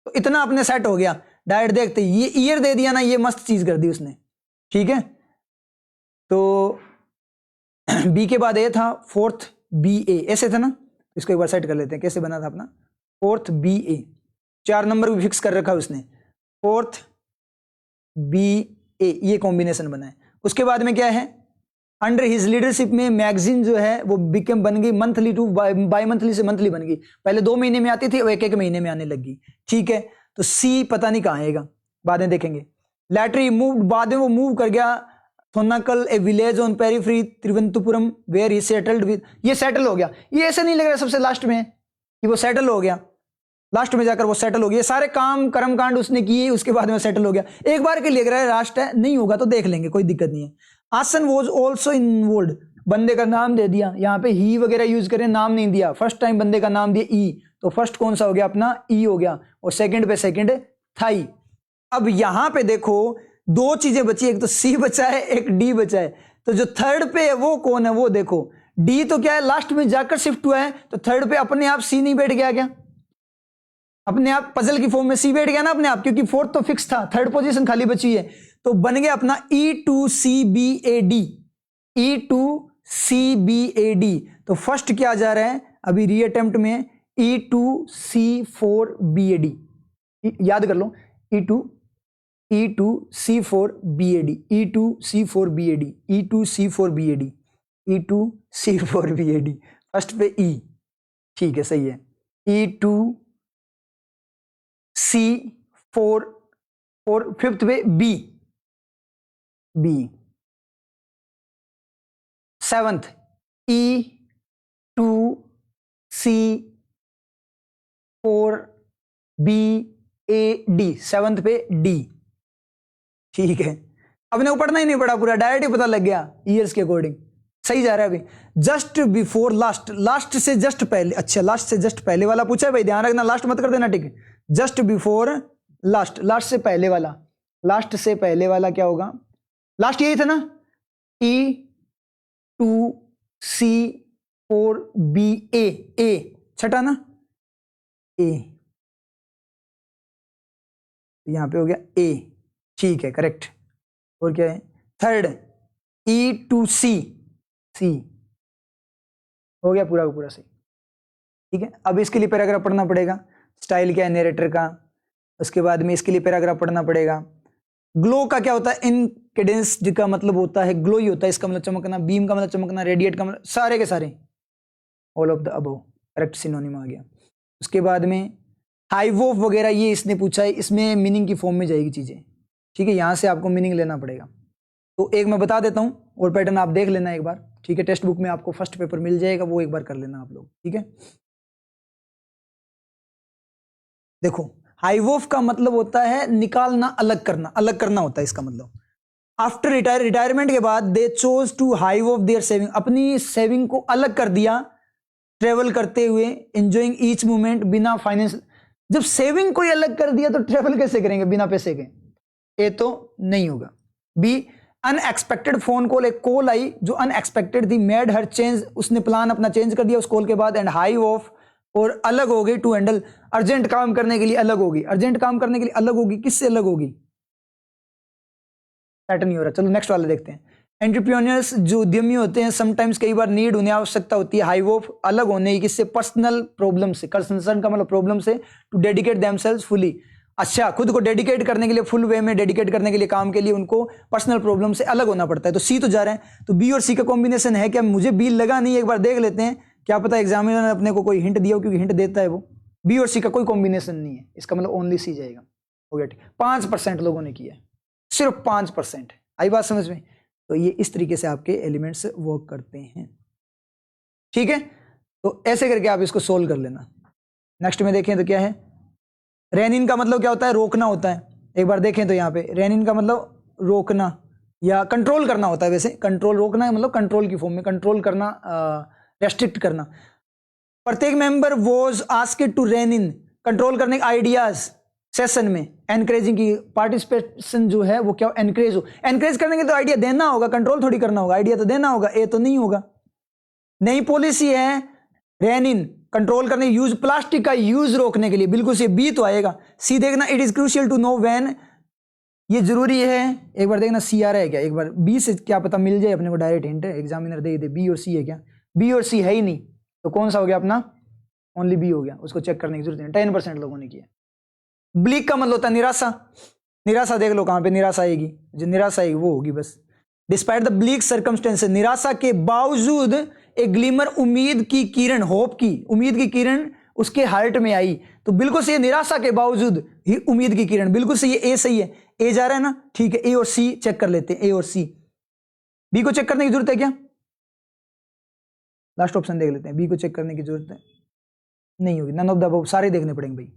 तो इतना अपने सेट हो गया डायरेक्ट देखते ये ईयर दे दिया ना, ये मस्त चीज कर दी उसने। ठीक है, तो बी के बाद ए था, फोर्थ बी ए, ऐसे था ना, इसको एक बार सेट कर लेते हैं कैसे बना था अपना, फोर्थ बी ए, 4 नंबर भी फिक्स कर रखा है उसने, फोर्थ बी ए, ये कॉम्बिनेशन बना है। उसके बाद में क्या है, अंडर हिज लीडरशिप में मैगजीन जो है वो बिकम बन गई मंथली टू बाई मंथली से मंथली बन गई, पहले 2 महीने में आती थी, और एक महीने में आने लगी। ठीक है, तो सी पता नहीं कहाँ आएगा, बाद में देखेंगे। लैटरी मूव, बाद में वो मूव कर गया Thonnakkal, a village on periphery Thiruvananthapuram, where he settled with, ये सेटल हो गया। ये ऐसा नहीं लग रहा सबसे लास्ट में कि वो सेटल हो गया, लास्ट में जाकर वो सेटल हो गया, सारे काम कर्म कांड उसने किए, उसके बाद में सेटल हो गया। एक बार के लिए लग रहा है लास्ट है, नहीं होगा तो देख लेंगे, कोई दिक्कत नहीं है। आसन वॉज ऑल्सो इन्वॉल्व, बंदे का नाम दे दिया, यहाँ पे ही वगैरह यूज करें, नाम नहीं दिया, फर्स्ट टाइम बंदे का नाम दिया ई, तो फर्स्ट कौन सा हो गया अपना, ई हो गया, और सेकंड पे सेकंड थाई। अब यहां पे देखो 2 चीजें बची, एक तो सी बचा है, एक डी बचा है, तो जो थर्ड पे है वो कौन है, वो देखो, डी तो क्या है लास्ट में जाकर शिफ्ट हुआ है, तो थर्ड पे अपने आप सी नहीं बैठ गया क्या, अपने आप पजल की फॉर्म में सी बैठ गया ना अपने आप, क्योंकि फोर्थ तो फिक्स था, थर्ड पोजीशन खाली बची है, तो बन गया अपना E2CBAD, E2CBAD। तो फर्स्ट क्या जा रहा है अभी रीअटेम्प्ट में, E2C4BAD, याद कर लो, E2C4BAD, E2C4BAD, E2C4BAD, E2C4BAD, first पे E, ठीक है सही है, E2C4, फिफ्थ पे B, सेवंथ E2C4BAD, सेवंथ पे D। ठीक है, अपने को पढ़ना ही नहीं पड़ा पूरा, डायरेक्ट ही पता लग गया ईयर्स के अकॉर्डिंग, सही जा रहा है अभी। जस्ट बिफोर लास्ट, लास्ट से जस्ट पहले, अच्छा लास्ट से जस्ट पहले वाला पूछा है भाई, ध्यान रखना, लास्ट मत कर देना, ठीक है। जस्ट बिफोर लास्ट, लास्ट से पहले वाला, लास्ट से पहले वाला क्या होगा, लास्ट यही था ना, E2C4BA, ए छठा ना, ए, यहां पे हो गया ए, ठीक है करेक्ट। और क्या है थर्ड, E2C, सी हो गया पूरा का पूरा सही। ठीक है, अब इसके लिए पैराग्राफ पढ़ना पड़ेगा, स्टाइल क्या है नरेटर का, उसके बाद में इसके लिए पैराग्राफ पढ़ना पड़ेगा। ग्लो का क्या होता है, इनकेडेंस का मतलब होता है ग्लो ही होता है, इसका मतलब चमकना, बीम का मतलब चमकना, रेडिएट का मतलब, सारे के सारे all of the above, correct synonym आ गया। उसके बाद में हाईवोफ वगैरह ये इसने पूछा है, इसमें मीनिंग की फॉर्म में जाएगी चीजें। ठीक है, यहां से आपको मीनिंग लेना पड़ेगा, तो एक मैं बता देता हूं और पैटर्न आप देख लेना एक बार। ठीक है, टेक्स्ट बुक में आपको फर्स्ट पेपर मिल जाएगा, वो एक बार कर लेना आप लोग। ठीक है, देखो हाईवोफ का मतलब होता है निकालना, अलग करना, अलग करना होता है इसका मतलब। आफ्टर रिटायरमेंट के बाद दे चोज टू हाईवोफ देयर सेविंग, अपनी सेविंग को अलग कर दिया ट्रेवल करते हुए, एंजॉइंग ईच मोमेंट बिना फाइनेंस। जब सेविंग को ही अलग कर दिया तो ट्रेवल कैसे करेंगे बिना पैसे के, ए तो नहीं होगा। बी अनएक्सपेक्टेड फोन कॉल, एक कॉल आई जो अनएक्सपेक्टेड थी, मेड हर चेंज, उसने प्लान अपना चेंज कर दिया उस कॉल के बाद, एंड हाई ऑफ, और अलग हो गई टू हैंडल, अर्जेंट काम करने के लिए अलग होगी, अर्जेंट काम करने के लिए अलग होगी, किससे अलग होगी, पैटर्न नहीं हो रहा। चलो नेक्स्ट वाला देखते हैं। एंटरप्रेन्योर्स जो उद्यमी होते हैं, समटाइम्स कई बार नीड, उन्हें आवश्यकता होती है हाई ऑफ, अलग होने की, किससे, पर्सनल प्रॉब्लम से, कंसर्न का मतलब प्रॉब्लम से, टू डेडिकेट देमसेल्व्स फुली, अच्छा खुद को डेडिकेट करने के लिए, फुल वे में डेडिकेट करने के लिए, काम के लिए उनको पर्सनल प्रॉब्लम से अलग होना पड़ता है। तो सी तो जा रहे हैं, तो बी और सी का कॉम्बिनेशन है क्या, मुझे बी लगा नहीं, एक बार देख लेते हैं, क्या पता एग्जामिनर ने अपने को कोई हिंट दिया हो, क्योंकि हिंट देता है वो। बी और सी का कोई कॉम्बिनेशन नहीं है, इसका मतलब ओनली सी जाएगा। हो गया ठीक, 5% लोगों ने किया, सिर्फ 5%। आई बात समझ में? तो ये इस तरीके से आपके एलिमेंट्स वर्क करते हैं। ठीक है, तो ऐसे करके आप इसको सोल्व कर लेना। नेक्स्ट में देखें तो क्या है, रेन इन का मतलब क्या होता है, रोकना होता है। एक बार देखें तो यहाँ पे रेन इन का मतलब रोकना या कंट्रोल करना होता है। वैसे कंट्रोल, रोकना है मतलब कंट्रोल की फॉर्म में, कंट्रोल करना, रेस्ट्रिक्ट करना। प्रत्येक member was asked to rein in, control करने के आइडियाज, सेशन में एनकरेजिंग की, पार्टिसिपेशन जो है वो क्या एनकरेज हो। एनकरेज करने के तो आइडिया देना होगा, कंट्रोल थोड़ी करना होगा, आइडिया तो देना होगा, ए तो नहीं होगा। नई पॉलिसी है रेन इन, कंट्रोल करने, यूज प्लास्टिक का यूज रोकने के लिए, बिल्कुल से बी तो आएगा। सी देखना, it is crucial to know when, ये जरूरी है। एक बार देखना सी आ रहा है क्या, एक बार बी से क्या पता मिल जाए अपने को, डायरेक्ट हिंट है, एग्जामिनर दे दे बी और सी है क्या, बी और सी है ही नहीं, तो कौन सा हो गया अपना, ओनली बी हो गया, उसको चेक करने की जरूरत नहीं। 10% लोगों ने किया। ब्लीक का मतलब होता है निराशा, निराशा देख लो कहां पे निराशा आएगी, जो निराशा आएगी वो होगी बस। डिस्पाइट द ब्लीक सर्कमस्टेंसेस, निराशा के बावजूद एक ग्लिमर, उम्मीद की किरण, होप की, उम्मीद की किरण उसके हार्ट में आई, तो बिल्कुल सही है, निराशा के बावजूद ही उम्मीद की किरण, बिल्कुल सही है, ए सही है, ए जा रहा है ना, ठीक है। ए और सी चेक कर लेते हैं, ए और सी। बी को चेक करने की जरूरत है क्या, लास्ट ऑप्शन देख लेते हैं, बी को चेक करने की जरूरत है नहीं होगी, नन ऑफ द अबव, सारे देखने पड़ेंगे भाई।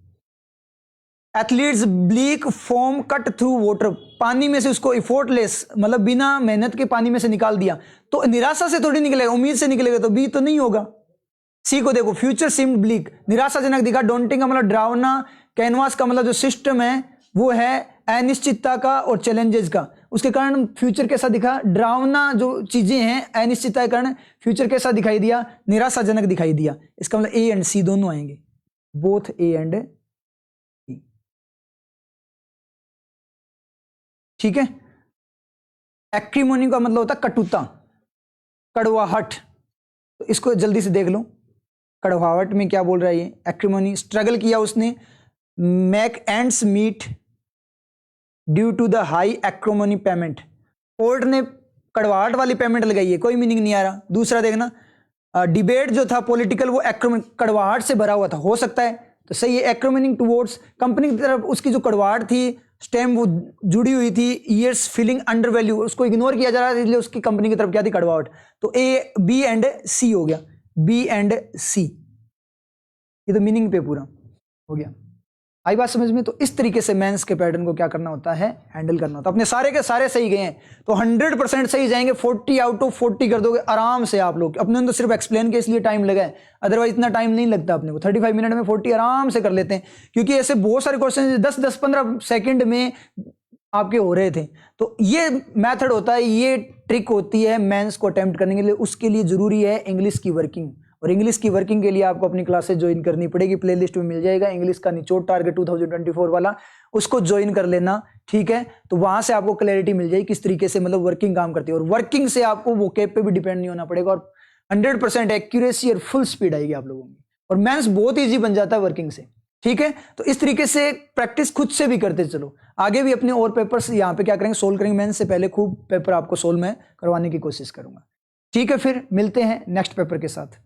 Athletes bleak foam cut through water, पानी में से उसको इफोर्टलेस, मतलब बिना मेहनत के पानी में से निकाल दिया, तो निराशा से थोड़ी निकलेगा, उम्मीद से निकलेगा, तो बी तो नहीं होगा। सी को देखो, फ्यूचर सीम्ड ब्लीक, निराशाजनक दिखा, डोंटिंग का मतलब डरावना, कैनवास का मतलब जो सिस्टम है वो है अनिश्चितता का और चैलेंजेस का, उसके कारण फ्यूचर कैसा दिखा, डरावना जो चीजें हैं, अनिश्चितता के कारण फ्यूचर कैसा दिखाई दिया, निराशाजनक दिखाई दिया। इसका मतलब ए एंड सी दोनों आएंगे, बोथ ए एंड सी, ठीक है। एक्रीमोनी का मतलब होता है कटुता, कड़वाहट, तो इसको जल्दी से देख लो, कड़वाहट में क्या बोल रहा है ये, एक्रीमोनी, स्ट्रगल किया उसने, make ends meet due to the high acrimony payment, court ने कड़वाहट वाली पेमेंट लगाई है, कोई मीनिंग नहीं आ रहा। दूसरा देखना, डिबेट जो था पॉलिटिकल वो कड़वाहट से भरा हुआ था, हो सकता है, तो सही है। एक्रोमोनी टुवर्ड्स, कंपनी की तरफ उसकी जो कड़वाहट थी, स्टेम वो जुड़ी हुई थी, ईयर्स फीलिंग अंडर वैल्यू, उसको इग्नोर किया जा रहा था, इसलिए उसकी कंपनी की तरफ क्या थी, कड़वाहट। तो ए, बी एंड सी हो गया, बी एंड सी, ये तो मीनिंग पे पूरा हो गया। आई बात समझ में। तो इस तरीके से मेंस के पैटर्न को क्या करना होता है, हैंडल करना होता है। अपने सारे के सारे सही गए हैं तो 100% सही जाएंगे, 40 आउट ऑफ 40 कर दोगे आराम से आप लोग। अपने तो सिर्फ एक्सप्लेन के इसलिए टाइम लगा है, अदरवाइज इतना टाइम नहीं लगता अपने को। 35 मिनट में 40 आराम से कर लेते हैं, क्योंकि ऐसे बहुत सारे क्वेश्चन 10-15 सेकेंड में आपके हो रहे थे। तो ये मैथड होता है, ये ट्रिक होती है मेंस को अटेम्प्ट करने के लिए। उसके लिए जरूरी है इंग्लिश की वर्किंग, और इंग्लिश की वर्किंग के लिए आपको अपनी क्लासेस ज्वाइन करनी पड़ेगी। प्लेलिस्ट में मिल जाएगा इंग्लिश का निचोड़ टारगेट 2024 वाला, उसको ज्वाइन कर लेना, ठीक है। तो वहां से आपको क्लैरिटी मिल जाएगी किस तरीके से मतलब वर्किंग काम करती है, और वर्किंग से आपको वोकैब पे भी डिपेंड नहीं होना पड़ेगा, और 100% एक्यूरेसी और फुल स्पीड आएगी आप लोगों की, और मेंस बहुत ईजी बन जाता है वर्किंग से, ठीक है। तो इस तरीके से प्रैक्टिस खुद से भी करते चलो, आगे भी अपने और पेपर्स यहाँ पे क्या करेंगे, सोल्व करेंगे। मेंस से पहले खूब पेपर आपको सोल्व में करवाने की कोशिश करूंगा, ठीक है। फिर मिलते हैं नेक्स्ट पेपर के साथ।